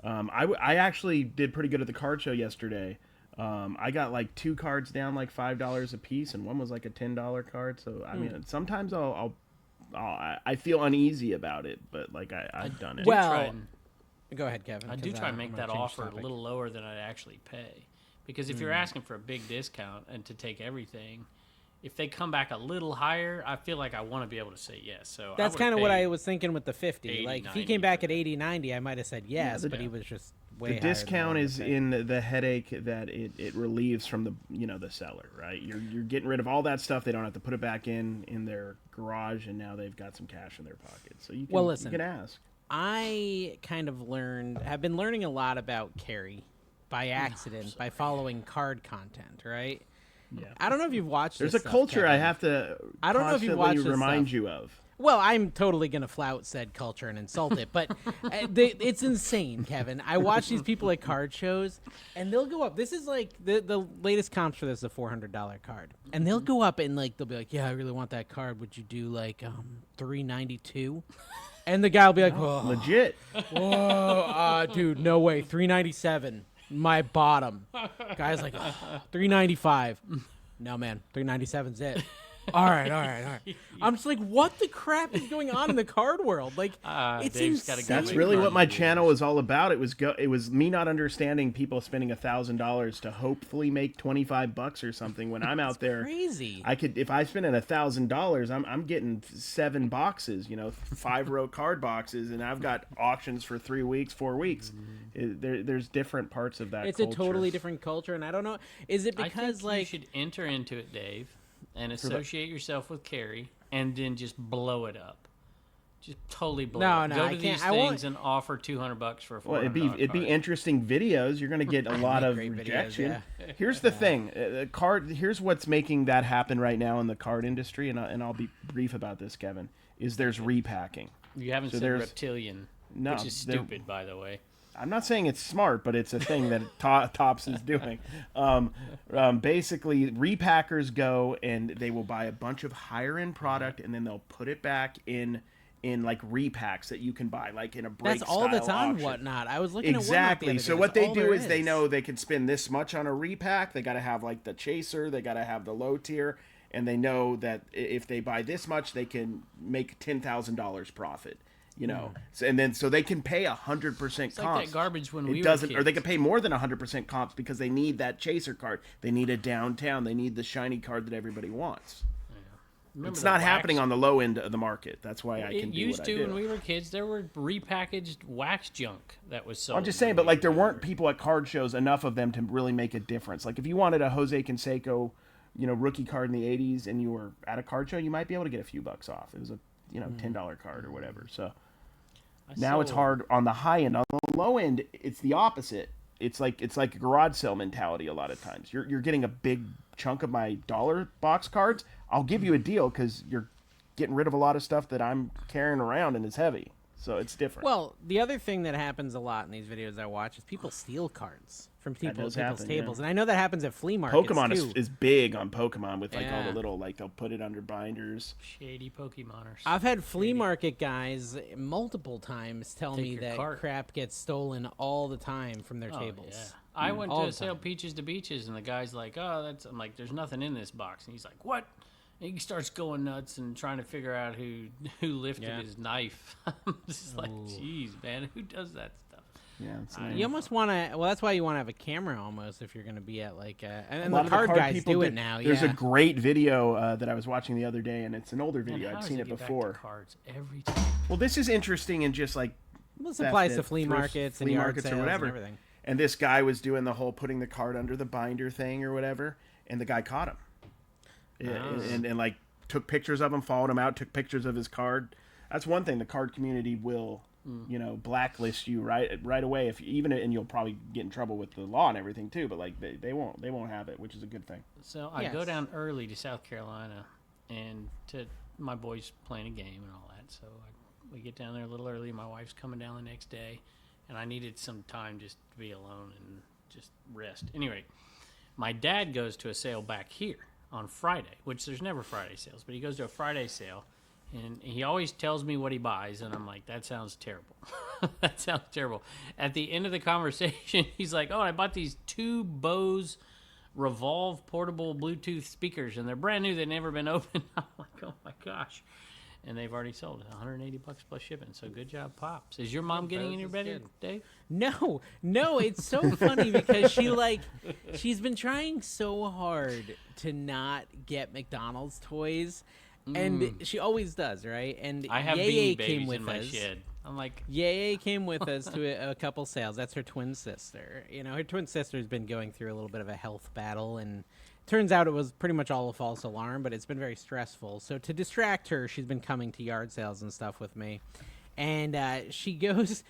I actually did pretty good at the card show yesterday. I got like 2 cards down like $5 a piece, and one was like a $10 card. So I mean, sometimes I feel uneasy about it, but like I've done it. Well, Try and- go ahead, Kevin. I do 'cause, try and I'm make gonna that change offer a topic. little lower than I'd actually pay, because if you're asking for a big discount and to take everything, if they come back a little higher, I feel like I want to be able to say yes. So That's kind of what I was thinking with the 50. 80, Like if he 90 came back for at that. 80, 90, I might have said yes, the- but he was just way the higher than I discount wanted is to pay. in the headache that it relieves from the seller, right? You're getting rid of all that stuff. They don't have to put it back in their garage, and now they've got some cash in their pocket. So you can, Well, listen. you can ask. I kind of have been learning a lot about Carrie by accident by following card content, right? Yeah. I don't know if you've watched There's this a stuff, culture I Kevin. have to I don't know if you've watched constantly this remind stuff. you of. Well, I'm totally going to flout said culture and insult it, but it's insane, Kevin. I watch these people at card shows, and they'll go up. This is like the latest comps for this is a $400 card. And they'll go up and like they'll be like, yeah, I really want that card. Would you do like $392? And the guy will be like, whoa, Legit. whoa, dude, no way, $397, my bottom. Guy's like, $395. No, man, $397's it. All right. I'm just like, what the crap is going on in the card world? Like, it's Dave's gotta insane. go That's Wait, really no, what my you channel was all about. It was me not understanding people spending $1,000 to hopefully make $25 or something. When I'm out there, crazy. I could, if I spend $1,000, I'm getting 7 boxes, 5-row card boxes, and I've got auctions for 3 weeks, 4 weeks. There's different parts of that. It's culture. a totally different culture, and I don't know. Is it I because think like you should enter into it, Dave, and associate yourself with Carrie, and then just blow it up. Just totally blow No, it. no, Go I to can't. these I won't- things and offer $200 for a $400 Well, it'd be card. interesting videos. You're going to get a lot of great videos, rejection. yeah. Here's the thing, Here's what's making that happen right now in the card industry, and I'll be brief about this, Kevin. Is there's repacking. You haven't said there's- reptilian, No, which is there- stupid, by the way. I'm not saying it's smart, but it's a thing that Tops is doing. Basically, repackers go and they will buy a bunch of higher end product, and then they'll put it back in like repacks that you can buy, like in a break. that's all that's on auction. Whatnot. I was looking Exactly. at Whatnot the other day. So what That's they all do there is they know they can spend this much on a repack. They got to have like the chaser. They got to have the low tier, and they know that if they buy this much, they can make $10,000 profit. So they can pay 100% comps. It's like that garbage when we were doesn't, or kids. they can pay more than 100% comps because they need that chaser card. They need a downtown. They need the shiny card that everybody wants. Remember It's the not wax? happening on the low end of the market. That's why I It can do used what to I do. when we were kids. There were repackaged wax junk that was sold. I'm just saying, but like there weren't people at card shows, enough of them to really make a difference. Like if you wanted a Jose Canseco, rookie card in the '80s, and you were at a card show, you might be able to get a few bucks off. It was a $10 card or whatever. So now it's hard on the high end. On the low end, it's the opposite. It's like a garage sale mentality. A lot of times, you're getting a big chunk of my dollar box cards. I'll give you a deal because you're getting rid of a lot of stuff that I'm carrying around and is heavy. So it's different. Well, the other thing that happens a lot in these videos I watch is people steal cards from people's happen, tables, yeah. and I know that happens at flea markets Pokemon too. is big on Pokemon with like all Yeah. the little, like they'll put it under binders. Shady Pokemoners. I've had flea market guys multiple times tell Take me your that cart. crap gets stolen all the time from their Oh, tables. yeah. I went All to the a sale time. Peaches to Beaches, and the guy's like, I'm like, there's nothing in this box. And he's like, what? And he starts going nuts and trying to figure out who lifted Yeah. his knife. I'm just like, geez, man, who does that stuff? Yeah, it's You almost want to. Well, that's why you want to have a camera almost if you're going to be at like. And a lot the of the card guys people do it now. There's yeah. a great video that I was watching the other day, and it's an older Man, video. how I'd does seen he it get back to before. cards every time. Well, this is interesting in just like This theft applies at to flea thrift- markets and flea yard markets sales or whatever. and everything. And this guy was doing the whole putting the card under the binder thing or whatever, and the guy caught him. And like took pictures of him, followed him out, took pictures of his card. That's one thing the card community will, blacklist you right away if and you'll probably get in trouble with the law and everything too. But like they won't have it, which is a good thing. So I go Yes. down early to South Carolina, and to my boys playing a game and all that. So we get down there a little early. My wife's coming down the next day, and I needed some time just to be alone and just rest. Anyway, my dad goes to a sale back here on Friday, which there's never Friday sales, but he goes to a Friday sale, and he always tells me what he buys, and I'm like, that sounds terrible. That sounds terrible. At the end of the conversation, he's like, I bought these 2 Bose Revolve portable Bluetooth speakers, and they're brand new. They've never been opened. I'm like, oh my gosh. And they've already sold $180 plus shipping. So good job, Pops. Is your mom getting in your bed, Dave? No, it's so funny because she's been trying so hard to not get McDonald's toys, and she always does, right? And I have Yeye Beanie came Babies with in my us. shed. I'm like, Yeye came with us to a couple sales. That's her twin sister. Her twin sister's been going through a little bit of a health battle, and turns out it was pretty much all a false alarm, but it's been very stressful. So to distract her, she's been coming to yard sales and stuff with me. And she goes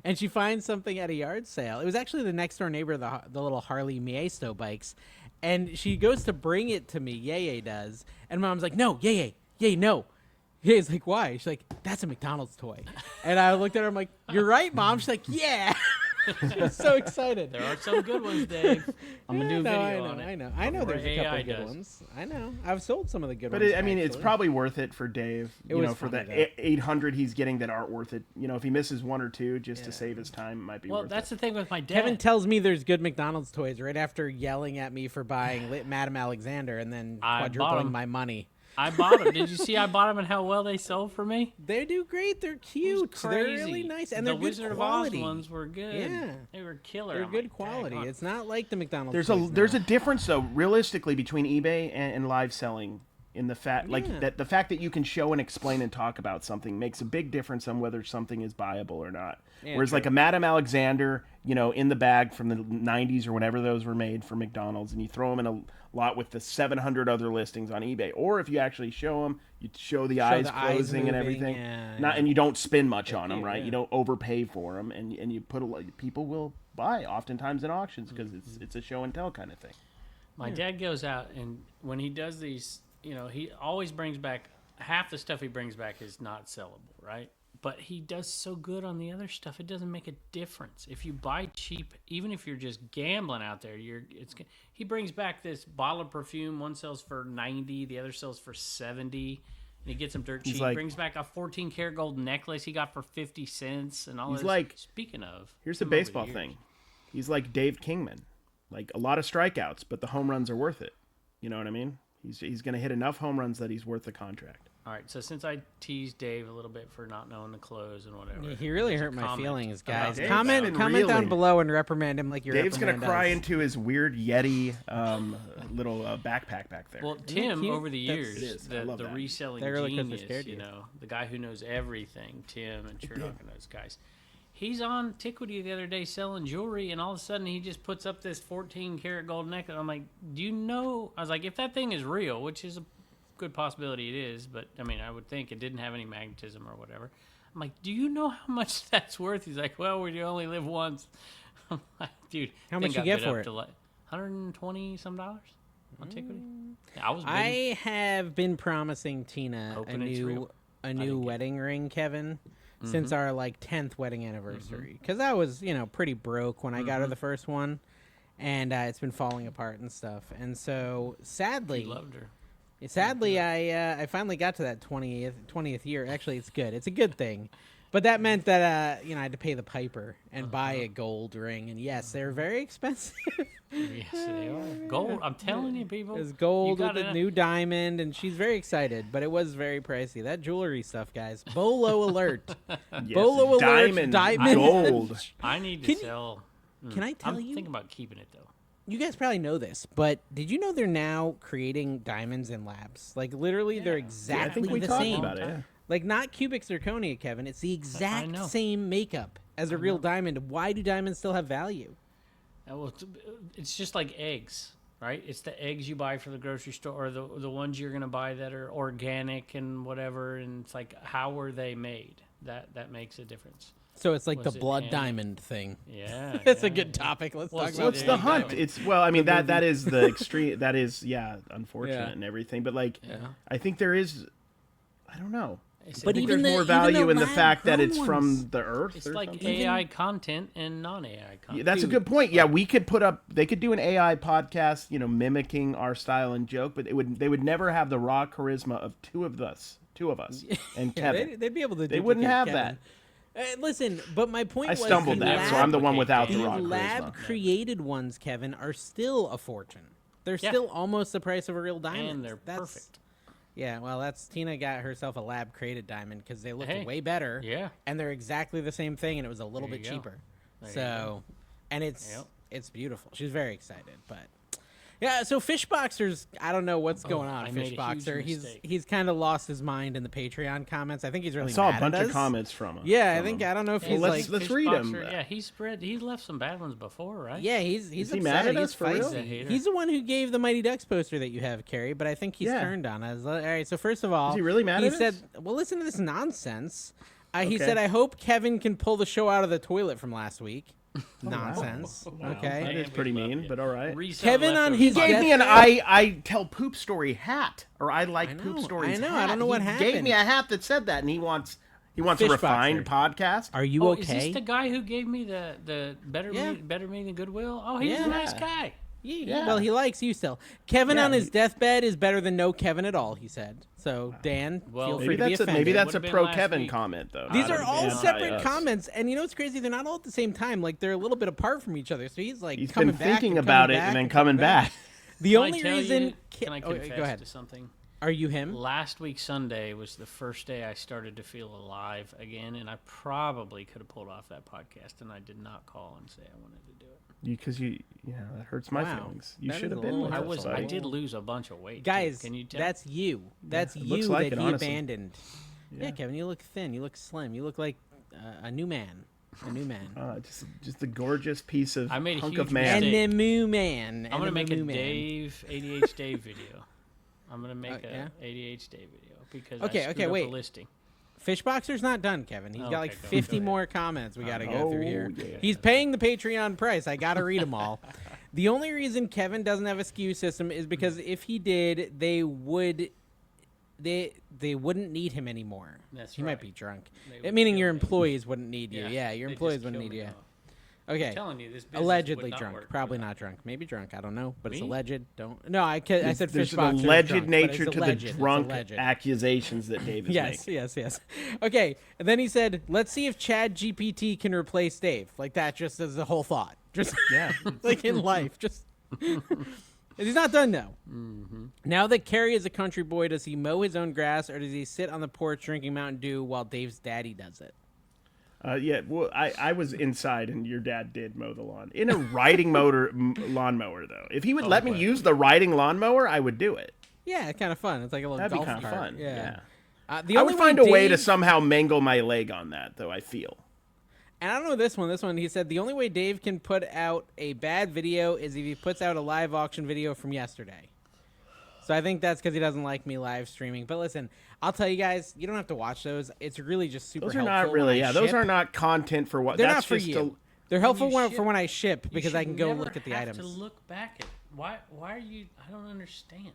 and she finds something at a yard sale. It was actually the next door neighbor, the little Harley Miesto bikes. And she goes to bring it to me, Yeye does. And Mom's like, no, Yeye, no. Yeye's like, why? She's like, that's a McDonald's toy. And I looked at her, I'm like, you're right, Mom. She's like, yeah. She was so excited. there are some good ones, Dave. I'm going to do a video on it. I know before there's a couple AI of good does. ones. I know. I've sold some of the good But ones. it's actually. probably worth it for Dave. It was for funny, the though. 800 he's getting that aren't worth it. If he misses 1 or 2 just to save his time, it might be Well, worth that's it. the thing with my dad. Kevin tells me there's good McDonald's toys right after yelling at me for buying Madam Alexander and then I bought quadrupling 'em. my money. I bought them. Did you see I bought them and how well they sold for me? They do great. They're cute. They're really nice, and the they're good Wizard quality. of Oz ones were good. Yeah, they were killer. they're I'm good like, quality. "Daggone." It's not like the McDonald's. There's a difference though, realistically, between eBay and live selling. In the fact, the fact that you can show and explain and talk about something makes a big difference on whether something is buyable or not. Yeah, Whereas, like a Madame Alexander, in the bag from the '90s or whenever those were made for McDonald's, and you throw them in a lot with the 700 other listings on eBay, or if you actually show them, you show the eyes closing and everything, and you don't spend much on them, right? You don't overpay for them, and you put people will buy oftentimes in auctions because it's a show and tell kind of thing. My dad goes out, and when he does these, he always brings back half the stuff he brings back is not sellable, right? But he does so good on the other stuff, it doesn't make a difference. If you buy cheap, even if you're just gambling out there, he brings back this bottle of perfume. One sells for $90, the other sells for $70, and he gets them dirt cheap. He brings back a 14-karat gold necklace he got for 50 cents, and all this. Speaking of, here's the baseball thing. He's like Dave Kingman, like a lot of strikeouts, but the home runs are worth it. You know what I mean? He's going to hit enough home runs that he's worth the contract. All right, so since I teased Dave a little bit for not knowing the close and whatever, he really hurt my feelings, guys. Dave's Comment down below and reprimand him like you're. Dave's going to cry into his weird Yeti little backpack back there. Well, Tim, over the years, the reselling really genius, the guy who knows everything, Tim and Chernock and those guys. He's on Tiquity the other day selling jewelry, and all of a sudden he just puts up this 14-karat gold necklace. I'm like, do you know? I was like, if that thing is real, which is a good possibility it is, but I mean, I would think it didn't have any magnetism or whatever. I'm like, do you know how much that's worth? He's like, well, we only live once. I'm like, dude, how much you get for it? $120 some on Tiquity. I have been promising Tina a new wedding ring, Kevin. Since our 10th wedding anniversary, because I was pretty broke when I got her the first one, and it's been falling apart and stuff. And so sadly, you loved her. I finally got to that 20th year. Actually, it's good. It's a good thing, but that meant that I had to pay the piper and buy a gold ring. And yes, they're very expensive. Yes, they are. Gold. I'm telling you, people. It's gold with a new diamond, and she's very excited, but it was very pricey. That jewelry stuff, guys. Bolo alert. Yes, Bolo alert. Diamond. Gold. I need to sell. Can I tell you? I'm thinking about keeping it, though. You guys probably know this, but did you know they're now creating diamonds in labs? Like, literally, they're exactly I think we the talked same. about it, yeah. Like, not cubic zirconia, Kevin. It's the exact same makeup as a real diamond. Why do diamonds still have value? Well, it's just like eggs, right? It's the eggs you buy for the grocery store, or the ones you're going to buy that are organic and whatever, and it's like, how were they made? That makes a difference. So it's like the blood diamond thing. Yeah. That's a good topic. Let's talk about What's the hunt? It's I mean that is the extreme. That is unfortunate and everything. But I think there is, I don't know. But I think there's more value in the fact that it's from the earth. It's like something. AI content and non-AI content. Yeah, that's a good point. Yeah, we could they could do an AI podcast, mimicking our style and joke, but they would never have the raw charisma of two of us, and Kevin. They'd be able to. They wouldn't have Kevin. Listen, but my point was... I stumbled that, so I'm the one without the raw charisma. The lab-created ones, Kevin, are still a fortune. They're still almost the price of a real diamond. And they're perfect. Yeah, well, Tina got herself a lab-created diamond because they looked way better. Yeah. And they're exactly the same thing, and it was a little bit cheaper. And it's beautiful. She's very excited, but... Yeah, so Fishboxer's, I don't know what's going on. Fishboxer, he's kind of lost his mind in the Patreon comments. I think he's really mad at us. I saw a bunch of comments from him. Yeah, I don't know if he's let's read him. Yeah, he's left some bad ones before, right? Yeah, he's upset. Mad at us for real? He's the one who gave the Mighty Ducks poster that you have, Carrie, but I think he's turned on us. All right, so first of all, is he really mad at us? He said, well, listen to this nonsense. He said, I hope Kevin can pull the show out of the toilet from last week. Nonsense. Wow. Okay, that is pretty mean, but all right. Kevin on his he gave me an I tell poop story hat, or I like poop stories. I know. Hat. I don't know what happened. He gave me a hat that said that, and he wants a refined podcast. Are you okay? Is this the guy who gave me the better me than Goodwill? Oh, he's a nice guy. Yeah. Well, he likes you still. Kevin on his deathbed is better than no Kevin at all, he said. So, Dan, feel free to be offended. Maybe that's a pro-Kevin comment, though. These are all separate comments, and you know what's crazy? They're not all at the same time. Like, they're a little bit apart from each other. So he's he's coming been back thinking about it and then coming back. The only reason... Can I confess to something? Are you him? Last week Sunday was the first day I started to feel alive again, and I probably could have pulled off that podcast, and I did not call and say I wanted to do it. Because that hurts my feelings. You should have been with us. I did lose a bunch of weight. Guys, Can you tell? that's you. That's it you looks like that it, he honestly. abandoned. Yeah, Kevin, you look thin. You look slim. You look like a new man. A new man. Just a gorgeous piece of I made a hunk huge of man. mistake. And a moo man. I'm gonna make a Dave ADH Dave video. I'm gonna make a ADH Dave video because I screwed up wait. the listing. Fishboxer's not done, Kevin. He's got like Okay, go 50 ahead. more comments we got to go through here. Yeah. He's paying the Patreon price. I got to read them all. The only reason Kevin doesn't have a SKU system is because if he did, they wouldn't need him anymore. That's he right. might be drunk. They would Meaning your kill me. employees wouldn't need you. Yeah, Yeah, your they'd employees just wouldn't kill need me you. off. Okay. I'm telling you, this business Allegedly would not drunk. work Probably without- not drunk. Maybe drunk. I don't know, but it's Me? alleged. Don't. No, I said There's an Fishboxer. alleged drunk, but nature it's to alleged. the It's drunk alleged. accusations that Dave is making. Yes. Okay, and then he said, "Let's see if Chad GPT can replace Dave." Like that, just as a whole thought. Just like in life, just. He's not done though. Mm-hmm. Now that Carrie is a country boy, does he mow his own grass or does he sit on the porch drinking Mountain Dew while Dave's daddy does it? Well, I was inside and your dad did mow the lawn in a riding lawnmower though. If he would let me use the riding lawnmower, I would do it. Yeah, it's kind of fun. It's like a little That'd be golf kind of cart. fun. Yeah. The I only would find a way to Dave- somehow mangle my leg on that, though. I feel. And I don't know this one. This one, he said the only way Dave can put out a bad video is if he puts out a live auction video from yesterday. So I think that's because he doesn't like me live streaming. But listen, I'll tell you guys, you don't have to watch those. It's really just super Those are helpful. not really. when I Yeah, those ship. are not content for what. They're that's not for just you. They're helpful you for when I ship because I can go look at the have items. To look back at why are you? I don't understand.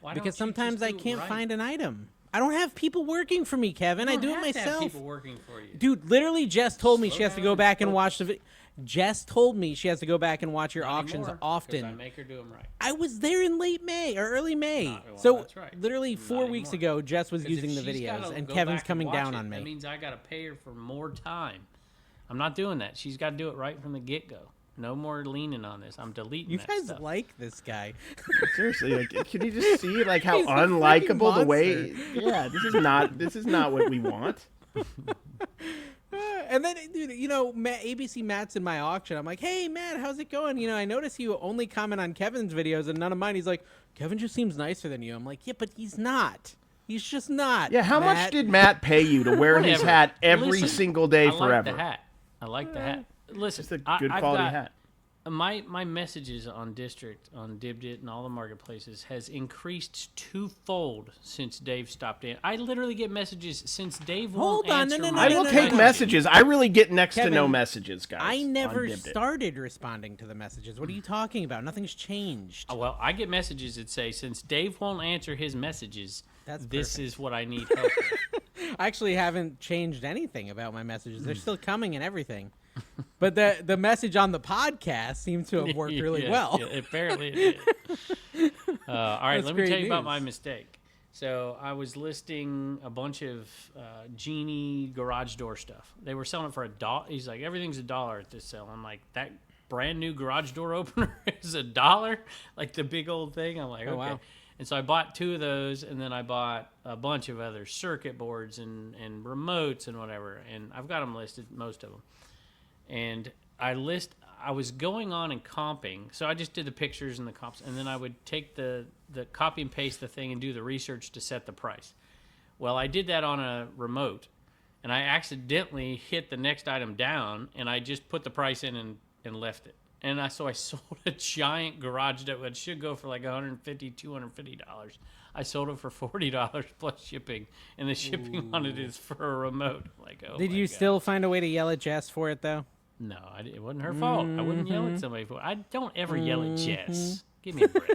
Why Because don't you sometimes just I do it can't right? find an item. I don't have people working for me, Kevin. I You do don't it have to have myself. people working for you. Dude, literally Jess told me she has to down go and back and focus. watch the video. Jess told me she has to go back and watch your Not auctions anymore, 'cause often. I make her do them right. I was there in late May or early May. Well, So that's right. literally Not 4 weeks anymore. ago, Jess was 'Cause using if the she's videos, gotta and go Kevin's back and coming watch down it, on me. That means I got to pay her for more time. I'm not doing that. She's got to do it right from the get-go. No more leaning on this. I'm deleting You that guys stuff. like this guy. Seriously, like, can you just see like how He's a freaking unlikable the way? monster. Yeah, this is not what we want. And then, dude, ABC Matt's in my auction. I'm like, hey, Matt, how's it going? I notice you only comment on Kevin's videos and none of mine. He's like, Kevin just seems nicer than you. I'm like, yeah, but he's not. He's just not. Yeah, how much Matt. did Matt pay you to wear his Whatever. hat every Listen, single day I forever? like the hat. I like the hat. Listen, It's a good quality hat. My messages on District, on Dibdit, and all the marketplaces has increased twofold since Dave stopped in. I literally get messages since Dave Hold won't on, answer no, my I will no, take no. messages. I really get next to Kevin, no messages, guys. I never on Dibdit. started responding to the messages. What are you talking about? Nothing's changed. Oh, well, I get messages that say, since Dave won't answer his messages, That's this perfect. is what I need help with. I actually haven't changed anything about my messages. They're still coming and everything. But the message on the podcast seemed to have worked really Yeah, well. yeah, apparently it did. All right, That's let me tell great you about news. my mistake. So I was listing a bunch of Genie garage door stuff. They were selling it for $1. He's like, everything's $1 at this sale. I'm like, that brand new garage door opener is $1? Like the big old thing? I'm like, okay. wow. And so I bought 2 of those, and then I bought a bunch of other circuit boards and remotes and whatever. And I've got them listed, most of them. And I was going on and comping, so I just did the pictures and the comps, and then I would take the copy and paste the thing and do the research to set the price. Well, I did that on a remote, and I accidentally hit the next item down, and I just put the price in and left it. And so I sold a giant garage door that should go for like $150, $250. I sold it for $40 plus shipping, and the shipping on it is for a remote. Like, oh Did my you God. still find a way to yell at Jess for it, though? No, it wasn't her fault. I wouldn't yell Mm-hmm. at somebody for. I don't ever yell at Jess. Give me a break.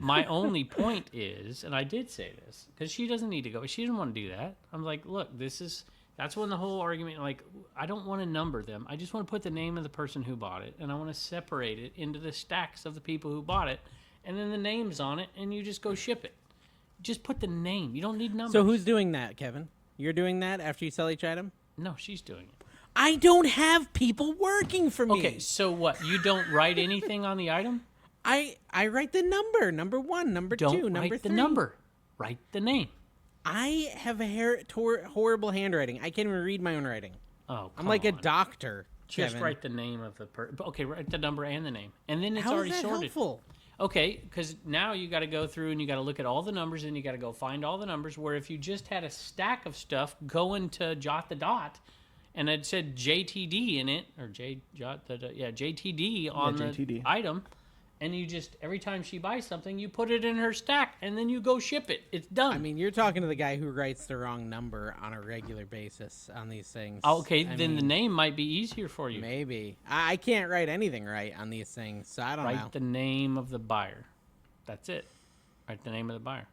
My only point is, and I did say this because she doesn't need to go. She didn't want to do that. I'm like, look, that's when the whole argument. Like, I don't want to number them. I just want to put the name of the person who bought it, and I want to separate it into the stacks of the people who bought it, and then the names on it, and you just go ship it. Just put the name. You don't need numbers. So who's doing that, Kevin? You're doing that after you sell each item? No, she's doing it. I don't have people working for me. Okay, so what? You don't write anything on the item? I write the number 1, number Don't 2, number write 3. the number. Write the name. I have a horrible handwriting. I can't even read my own writing. Oh, I'm like a on. doctor. Just Kevin. write the name of the person. Okay, write the number and the name, and then it's How already is that sorted. helpful? Okay, because now you got to go through and you got to look at all the numbers and you got to go find all the numbers. Where if you just had a stack of stuff going to jot the dot, and it said JTD in it or JTD on JTD. the item, and you just every time she buys something, you put it in her stack and then you go ship it. It's done. I mean, you're talking to the guy who writes the wrong number on a regular basis on these things. Okay, I then the mean, name might be easier for you. maybe. I can't write anything right on these things, so I don't know. Write the name of the buyer. That's it. Write the name of the buyer.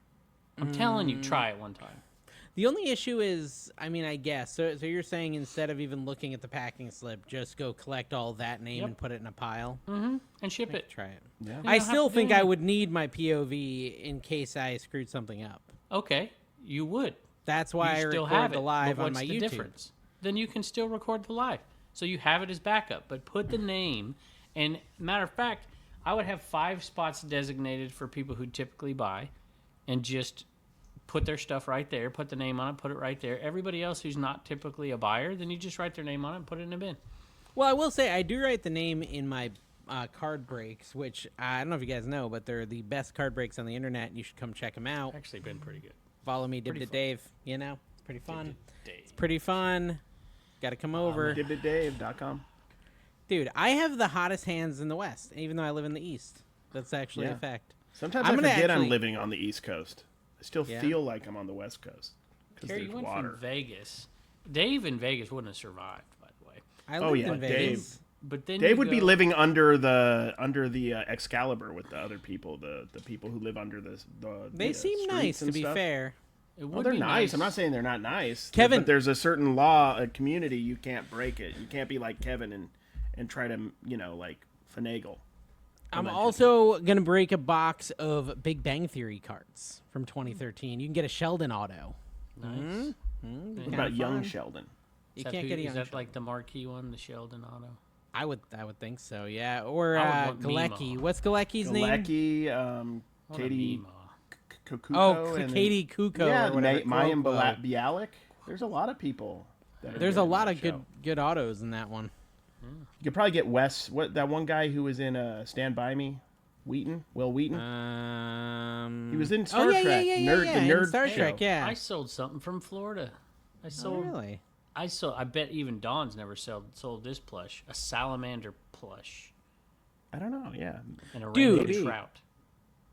I'm telling you, try it one time. The only issue is, I mean, I guess. So you're saying instead of even looking at the packing slip, just go collect all that name Yep. and put it in a pile? And ship it. Try it. Yeah. I don't still have to do think I anything. would need my POV in case I screwed something up. Okay, you would. That's why You I still record have the it, live but on what's my the YouTube. difference? Then you can still record the live. So you have it as backup, but put the name. And matter of fact, I would have 5 spots designated for people who typically buy, and just put their stuff right there, put the name on it, put it right there. Everybody else who's not typically a buyer, then you just write their name on it and put it in a bin. Well, I will say I do write the name in my card breaks, which I don't know if you guys know, but they're the best card breaks on the internet. You should come check them out. Actually been pretty good. Follow me, Dib pretty to fun. Dave. You know, it's pretty fun. Dave. It's pretty fun. Got to come over. DibDave.com. Dude, I have the hottest hands in the West, even though I live in the East. That's actually Yeah. a fact. Sometimes I'm I gonna forget I'm actually- living on the East Coast. I still Yeah. feel like I'm on the West Coast because Terry, there's you went water. from Vegas. Dave in Vegas wouldn't have survived, by the way. I Oh, lived yeah, in Dave. Vegas. But then Dave you would be go- living under the Excalibur with the other people, the people who live under the They seem streets nice, to and be stuff. fair. It Well, would they're be nice. I'm not saying they're not nice. Kevin- But there's a certain law, a community, you can't break it. You can't be like Kevin and try to, like, finagle. I'm Allegedly. also going to break a box of Big Bang Theory cards from 2013. You can get a Sheldon auto. Nice. What about young fun. Sheldon? You can't get a Is young that Sheldon. like the marquee one, the Sheldon auto? I would think so, yeah. Or I would want Galecki. Meemaw. What's Galecki's name? Galecki, I want a Katie Meemaw. Kuko. Oh, and then- Katie Kuko Yeah, or whatever. Mayim Kuoko. Bialik. There's a lot of people. That are There's good a in lot that of show. good autos in that one. You could probably get Wes. What that one guy who was in Stand By Me, Wheaton, Will Wheaton. He was in Star Trek. Yeah, Nerd, yeah, the in nerd Star show. Trek, yeah. I sold something from Florida. I Oh, sold. really? I bet even Dawn's never sold this plush, a salamander plush, I don't know. Yeah, and a Dude. rainbow trout.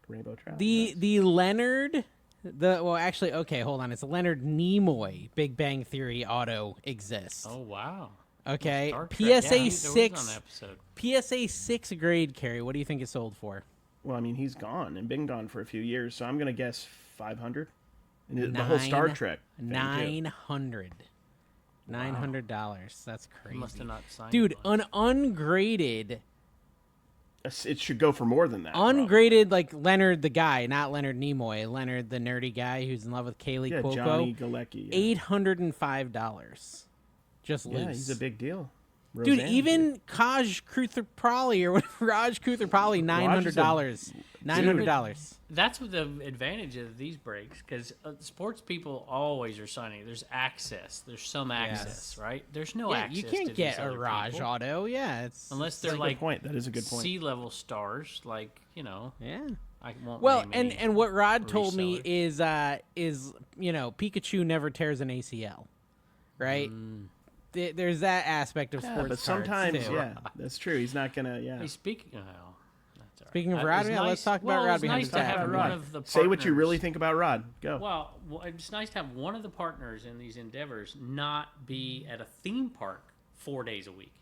Rainbow Trout. The Leonard, actually, okay, hold on. It's Leonard Nimoy Big Bang Theory auto exists. Oh wow. Okay, Star Trek. PSA Yeah, there was 6. on the episode. PSA 6 grade carry. What do you think it sold for? Well, I mean, he's gone and been gone for a few years, so I'm gonna guess 500. And the whole Star Trek. thing, too. $900. $900. That's He crazy. must have not signed. Dude, one. an ungraded, It should go for more than that. probably. ungraded like Leonard the guy, not Leonard Nimoy, Leonard the nerdy guy who's in love with Kaylee Yeah, Cuoco. Johnny Galecki. Yeah. $805. Just loose. Yeah, he's a big deal. Dude, Roseanne, even Kaj Kruthapalli or whatever, Raj Kruthapalli, $900. $900. That's what the advantage of these breaks, because sports people always are signing. There's access. There's some access, right? There's no Yeah, access. you to can't these get a other Raj people. auto. Yeah, it's Unless That's a they're good like point. That is a good point. C-level stars, like yeah. I won't. Well, name any and what Rod told me reseller. is Pikachu never tears an ACL, right? There's that aspect of Yeah, sports. but sometimes, cards, too. yeah, that's true. He's not gonna. Yeah. Hey, speaking. Oh, that's all right. Speaking of It Rod, was yeah, let's talk about well, Rod it was behind nice the to back. have Rod. one of the Say what you really partners- think about Rod. Go. Well, it's nice to have one of the partners in these endeavors not be at a theme park 4 days a week.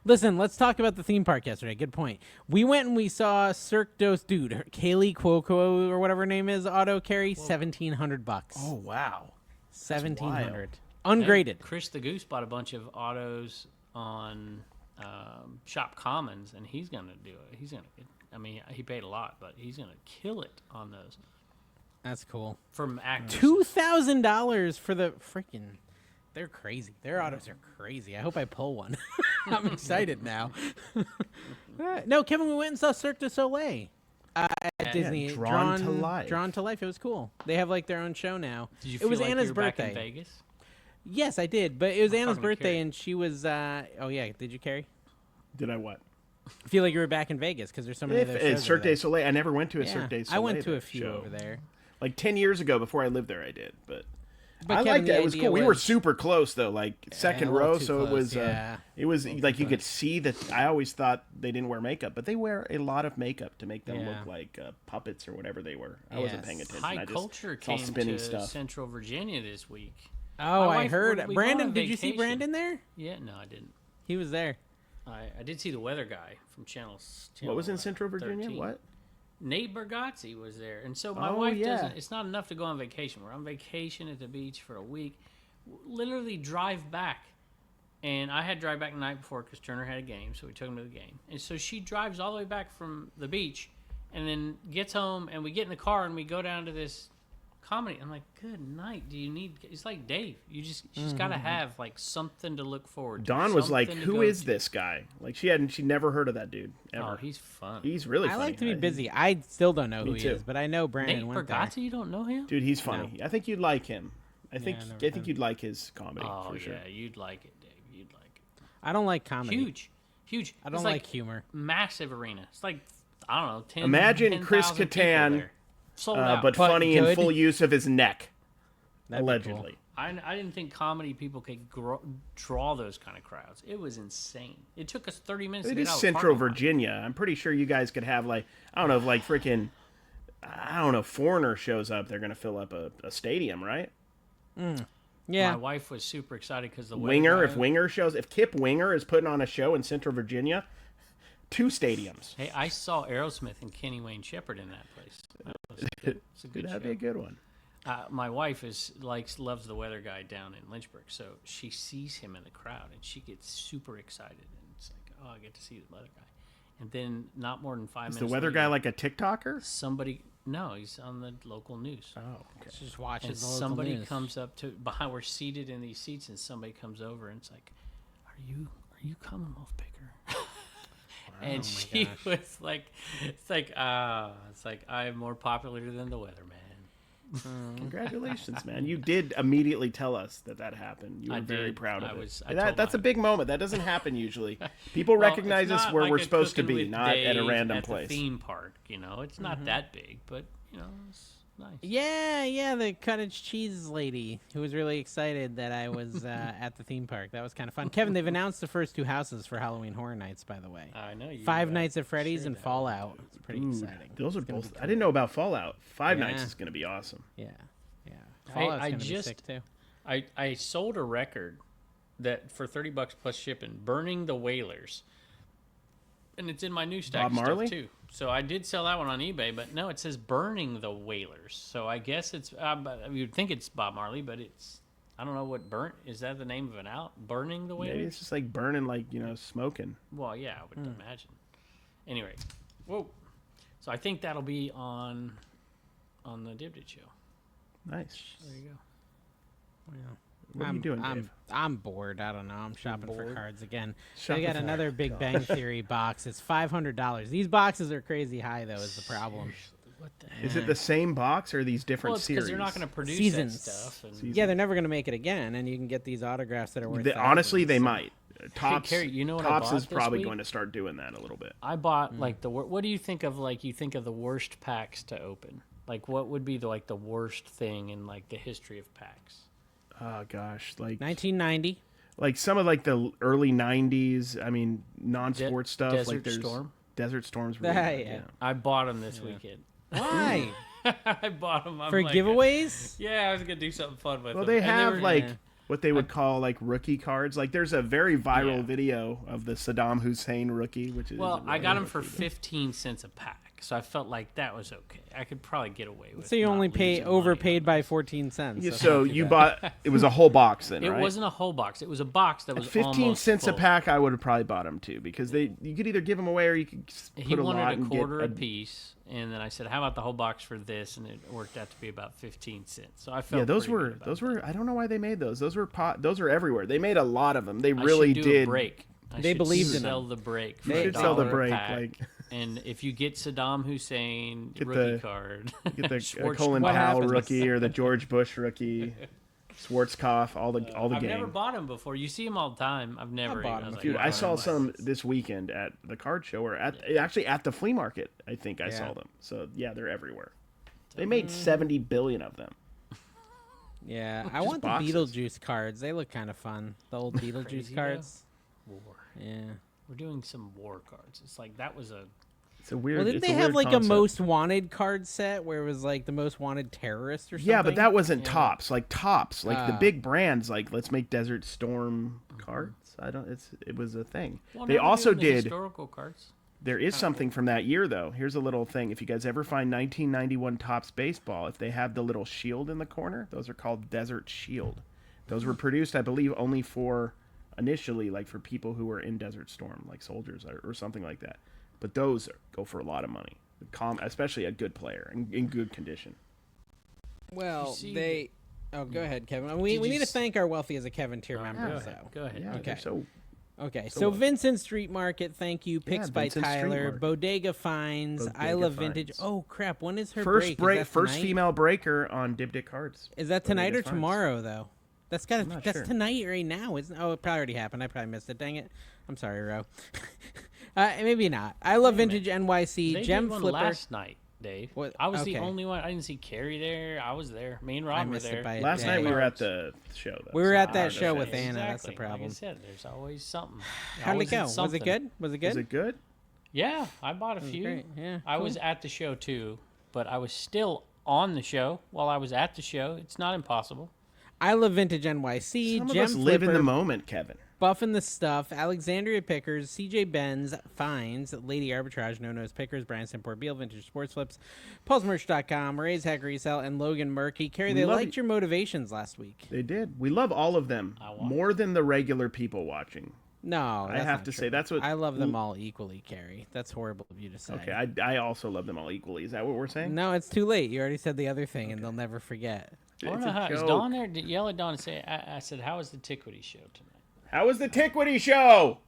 Listen, let's talk about the theme park yesterday. Good point. We went and we saw Cirque du Dude, Kaylee Cuoco or whatever her name is, auto carry, $1,700. Oh wow. 1,700. Ungraded. Chris the Goose bought a bunch of autos on Shop Commons, and he's gonna do it. He's gonna. I mean, he paid a lot, but he's gonna kill it on those That's cool. from actors. $2,000 for the freaking. They're crazy. Their autos are crazy. I hope I pull one. I'm excited now. No, Kevin, we went and saw Cirque du Soleil. At Disney. Drawn to Life. Drawn to Life. It was cool. They have like their own show now. Did you it feel was like Anna's you were birthday. back in Vegas? Yes, I did. But it was Anna's talking to birthday, Carrie. and she was. Oh yeah, did you, Carrie? Did I what? Feel like you were back in Vegas because there's so many of those shows over Cirque there. du Soleil. I never went to a Yeah, Cirque du Soleil. I went to a few show. over there. Like 10 years ago, before I lived there, I did. But I Kevin, liked the it. It was idea cool. We were was- super close though, like second a little row. too So close, yeah. it was like you could see that. I always thought they didn't wear makeup, but they wear a lot of makeup to make them Yeah. look like puppets or whatever they were. I wasn't paying Yes. attention. High I just Culture saw came spinning to stuff. Central Virginia this week. Oh, My I wife- heard. we go Brandon, on did you see vacation. Brandon there? Yeah, no, I didn't. He was there. I did see the weather guy from Channel What was in Central 13. Virginia? What? Nate Bargatze was there, and so my Oh, wife yeah. doesn't. It's not enough to go on vacation. We're on vacation at the beach for a week. Literally drive back, and I had to drive back the night before because Turner had a game, so we took him to the game. And so she drives all the way back from the beach, and then gets home, and we get in the car and we go down to this comedy. I'm like, good night. Do you need? It's like Dave. She's got to have like something to look forward to. Dawn was like, something to "Who go is to." this guy?" Like she'd never heard of that dude ever. Oh, he's fun. He's really I funny. like to be busy. I still don't know Me who he too. is, but I know Brandon Nate went Bargatze, there. you don't know him? Dude, he's funny. I think you'd like him. I think never I heard think you'd like his comedy Oh for sure. yeah, you'd like it, Dave. You'd like it. I don't like comedy. Huge. I don't It's like humor. Massive arena. It's like I don't know. 10, Imagine Chris 10,000 people Kattan, there. Sold out. but funny and good. full use of his neck, That'd be allegedly. I didn't think comedy people could draw those kind of crowds. It was insane. It took us 30 minutes. It to get is out of the Central parking lot. Virginia. I'm pretty sure you guys could have like I don't know, if like freaking Foreigner shows up, they're gonna fill up a stadium, right? Yeah. My wife was super excited because the Winger, weather- if Kip Winger is putting on a show in Central Virginia, 2 stadiums. Hey, I saw Aerosmith and Kenny Wayne Shepherd in that place. That was good. It's a good That'd show. be a good one. My wife loves the weather guy down in Lynchburg, so she sees him in the crowd and she gets super excited, and it's like, oh, I get to see the weather guy. And then not more than 5 Is minutes. the weather later, guy like a TikToker? no, he's on the local news. Oh, okay. Just watching And the local somebody news. comes up to behind. We're seated in these seats, and somebody comes over and it's like, "Are you Commonwealth picker?" And she was like, "It's like I'm more popular than the weatherman." Congratulations, man. You did immediately tell us that happened. You were I very did. proud of I it. was- I told That's a my- big moment. That doesn't happen usually. People Well, recognize it's us not where like we're a supposed to Cooking be, with not at a Dave random at place. The theme park, it's not that big, but it's nice. Yeah, the cottage cheese lady who was really excited that I was at the theme park. That was kind of fun. Kevin, they've announced the first 2 houses for Halloween Horror Nights, by the way. I know you. 5 Nights at Freddy's and Fallout. It's pretty Ooh, exciting. those are It's gonna both. be I didn't know about Fallout. 5 Nights Yeah. is going to be awesome. Yeah. Hey, Fallout's I gonna be just- sick too. I sold a record that for $30 plus shipping, Burning the Whalers, and it's in my new stack Bob of stuff Marley? too. So I did sell that one on eBay, but no, it says Burning the Whalers. So I guess it's you'd think it's Bob Marley, but it's I don't know what burnt is that the name of an out Burning the Maybe Whalers. it's just like burning, like smoking. Well, yeah, I would imagine. Anyway, whoa. So I think that'll be on the Dibdit show. Nice. There you go. What are you doing, Dave? I'm bored. I don't know. I'm shopping for cards again. Shopping They got for another Big Bang Theory box. It's $500. These boxes are crazy high, though, is the problem. What the heck? Is it the same box or are these different Well, it's because series? they're not going to produce Seasons. that stuff. And Yeah, they're never going to make it again, and you can get these autographs that are worth Honestly, they thousands. might. Tops, Carrie, you know what I Tops bought is this probably week? going to start doing that a little bit. I bought like what do you think of the worst packs to open? Like what would be the worst thing in like the history of packs? Oh gosh, like 1990. like some of like the early '90s. I mean, non-sports stuff. Desert like there's Storm? Desert Storm's really Yeah, good, yeah. I bought them this weekend. Why? I bought them For giveaways? Yeah, I was gonna do something fun with Well, them. they And have were- like what they would call like rookie cards. Like there's a very viral Yeah. video of the Saddam Hussein rookie, which is Well, I got them for 15 cents a pack, so I felt like that was okay. I could probably get away with. So you not only losing money overpaid on by this. 14 cents. Yeah, That's so not too you bad. bought it was a whole box then, It right? wasn't a whole box. It was a box that was 15 almost cents a full. pack. I would have probably bought them too because you could either give them away or you could put He a lot wanted a and quarter get a piece, and then I said, "How about the whole box for this?" And it worked out to be about 15 cents. So I felt Yeah, those pretty were good about those that. were. I don't know why they made those. Those are everywhere. They made a lot of them. They I really should do did. a break. I They should believed in sell them. the break. For You a should sell the dollar a break. pack. Like And if you get Saddam Hussein Get rookie the- card, Get the Schwartz- Colin What Powell happens? rookie or the George Bush rookie, Schwarzkopf, all the I've game. never bought them before. You see them all the time. I've never. bought even- 'em was a Dude, like, I wow. saw some this weekend at the card show, or actually at the flea market. I think I saw them. So yeah, they're everywhere. They made 70 billion of them. Yeah, I Just want boxes. the Beetlejuice cards. They look kind of fun. The old Beetlejuice Crazy, cards. War. Yeah. We're doing some war cards. It's like that was a. It's a weird. Well, didn't it's they a have weird like concept. a most wanted card set where it was like the most wanted terrorist or something? Yeah, but that wasn't tops. Like the Ah. big brands, like let's make Desert Storm cards. I don't. It was a thing. Well, They now we're also doing the did. historical cards. There is something from that year, though. Here's a little thing. If you guys ever find 1991 Topps baseball, if they have the little shield in the corner, those are called Desert Shield. Those were produced, I believe, only for initially, like for people who were in Desert Storm, like soldiers or something like that. But those go for a lot of money, especially a good player in good condition. Well, see they. Oh, go ahead, Kevin. We Did you need to s- thank our wealthy as a Kevin tier Go member. ahead. So. Go ahead. Yeah, Okay. they're so. Okay, So so what? Vincent Street Market, thank you. Picks by Vincent Street Tyler, Market. Bodega Finds, I Bodega Love Vintage. Finds. Oh crap! When is her First break? Is that first tonight? female breaker on Dib Dick Cards. Is that tonight or Bodega Finds. tomorrow though? That's not that's sure. tonight right now, isn't? Oh, it probably already happened. I probably missed it. Dang it! I'm sorry, Ro. Maybe not. I Love Vintage NYC. They Gem did one Flipper. last night, Dave. What? I was the Okay. only one. I didn't see Carrie there. I was there. Me and I Rob were missed there. it by a Last day. night we were at the show. Though, We were so at I that don't know show if with it's- Anna. That's the Exactly. problem. Like I said, there's always something. How'd it Always go? is Was it something. good? Was it good? Is it good? Yeah, I bought a few. great, yeah, I cool. was at the show too, but I was still on the show while I was at the show. It's not impossible. I Love Vintage NYC. Some of Gem us live in Flipper, the moment, Kevin. Buffing the Stuff, Alexandria Pickers, CJ Benz, Finds, Lady Arbitrage, No Nose Pickers, Brian Simport, Beal Vintage Sports Flips, PulseMerch.com, Ray's Hack Resell, and Logan Murky. Carrie, they love liked it. your motivations last week. They did. We love all of them more than the regular people watching. No, that's have not to true. say, that's what- I love them all equally, Carrie. That's horrible of you to say. Okay, I also love them all equally. Is that what we're saying? No, it's too late. You already said the other thing, and they'll never forget. I don't It's know a how. Is joke. Dawn there? Did yell at Dawn and say, I said, how was the Tiquity show tonight? How was the Tiquity show?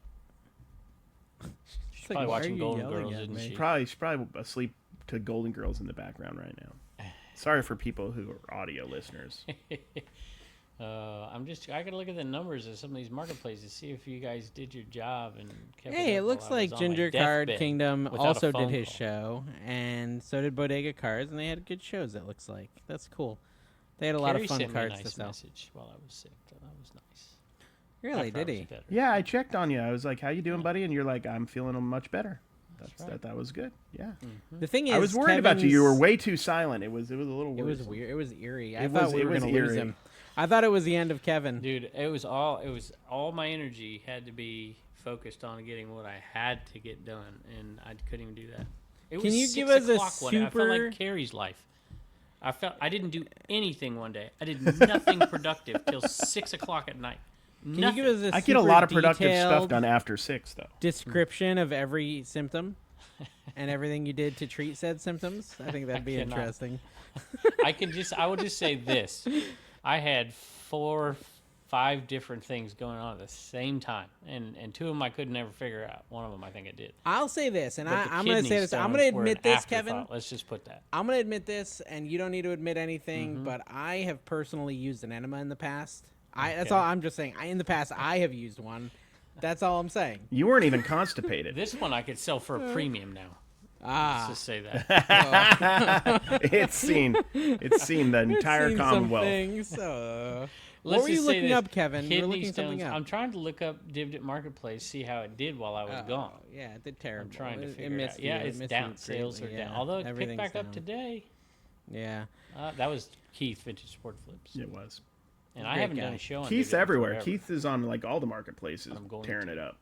She's like, probably why are watching you Golden yelling Girls, at isn't me? she? She's probably asleep to Golden Girls in the background right now. Sorry for people who are audio listeners. I gotta look at the numbers of some of these marketplaces to see if you guys did your job and kept Hey, it it up looks while I like was on my Ginger Card deathbed Kingdom without a also did phone his call. show, and so did Bodega Cards, and they had good shows. It looks like that's cool. They had a lot Carrie of fun sent cards me a to nice sell. message while I was sick. So that was nice. Really, After I did was he? better. Yeah, I checked on you. I was like, "How you doing, buddy?" And you're like, "I'm feeling much better." That was good. Yeah. The thing is, I was worried about you. You were Kevin's- way too silent. It was a little It weird. was weird. It was eerie. I It thought was- we it were was gonna lose eerie. him. I thought it was the end of Kevin. Dude, it was all my energy had to be focused on getting what I had to get done, and I couldn't even do that. It Can was you 6 give us a o'clock one day. I felt super- like Carrie's life. I didn't do anything one day. I did nothing productive till 6 o'clock at night. Can you give us a I get a super lot of productive stuff detailed done after 6, though. description of every symptom and everything you did to treat said symptoms? I think that'd be cannot. interesting. I will just say this. I had 4, 5 different things going on at the same time, and 2 of them I could never figure out. One of them I think I did. I'll say this, and But the I'm going to say kidney this. I'm stones going to were an admit this, Kevin. afterthought. Let's just put that. I'm going to admit this, and you don't need to admit anything, Mm-hmm. but I have personally used an enema in the past. That's all I'm just saying. In the past, I have used one. That's all I'm saying. You weren't even constipated. This one I could sell for a premium now. Ah. Let's just say that. It's seen the entire Seen Commonwealth. Some things. What Let's were you just say looking this. up, Kevin? You were Kidney looking something stones. up. I'm trying to look up Divdit Marketplace, see how it did while I was gone. Yeah, it did terrible. I'm trying to It figure it missed out. Yeah, you. It it's missed down. you Sales are greatly, down. yeah. Although it picked Everything's back up down. today. Yeah. That was Keith Vintage Sport Flips. It was. And I Great haven't guy. done a show on Keith's Divdit in everywhere. forever. Keith is on like all the marketplaces, I'm going tearing to. it up.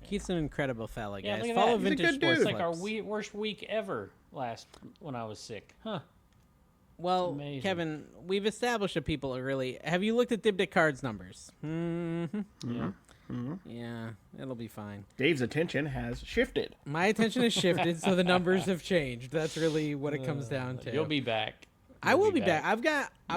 Keith's an incredible fella, Yeah, guys. look at Follow that. He's a Vintage good Sports dude. It's like our Flips. worst week ever when I was sick. Huh. Well, Amazing. Kevin, we've established that people are really. Have you looked at Dibdick Cards numbers? Yeah. Yeah, it'll be fine. Dave's attention has shifted. My attention has shifted, so the numbers have changed. That's really what it comes down to. You'll be back. I will be back. I've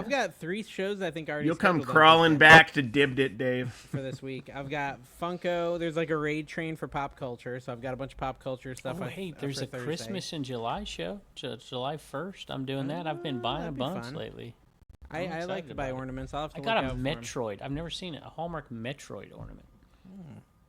got 3 shows I think already. You'll come scheduled on crawling this back to Dibbed It, Dave. for this week. I've got Funko. There's like a raid train for pop culture, so I've got a bunch of pop culture stuff. Oh, hey, there's for a Thursday. Christmas in July show. July 1st. I'm doing that. I've been buying a that'd be bunch fun. lately. I like to buy about it. ornaments. I'll have to I look got a out for 'em. Metroid. I've never seen it. A Hallmark Metroid ornament.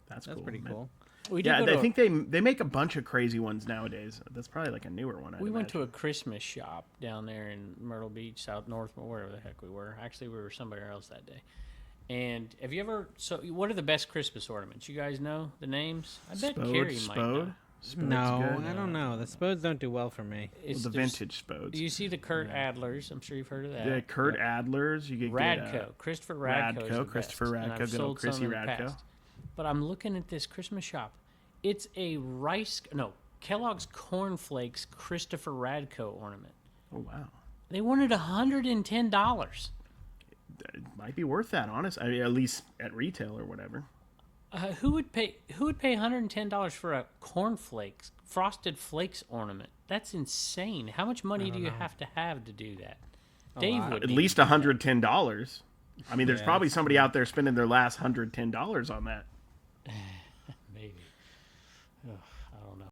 That's That's cool, pretty man. cool. We did Yeah, go to I think they make a bunch of crazy ones nowadays. That's probably like a newer one. we went to a Christmas shop down there in Myrtle Beach, South North, wherever the heck we were. Actually, we were somewhere else that day. And have you ever? So, what are the best Christmas ornaments? You guys know the names? I bet Carrie might know. Spode's No, good. I don't know. The Spodes don't do well for me. It's The there's- vintage Spodes. You see the Kurt Adlers? I'm sure you've heard of that. Yeah, Kurt Adler's. You could Radco, get Christopher Radco. Radco, Christopher and Radco, I've good old sold some Chrissy in the Radco. past. But I'm looking at this Christmas shop. It's a Kellogg's Corn Flakes Christopher Radco ornament. Oh wow, They wanted $110. it might be worth that. Honest, I mean, at least at retail or whatever. Who would pay $110 for a Corn Flakes Frosted Flakes ornament? That's insane. How much money do you have to do that? Dave lot. would At need least to do that. $110. I mean, there's probably somebody out there spending their last $110 on that.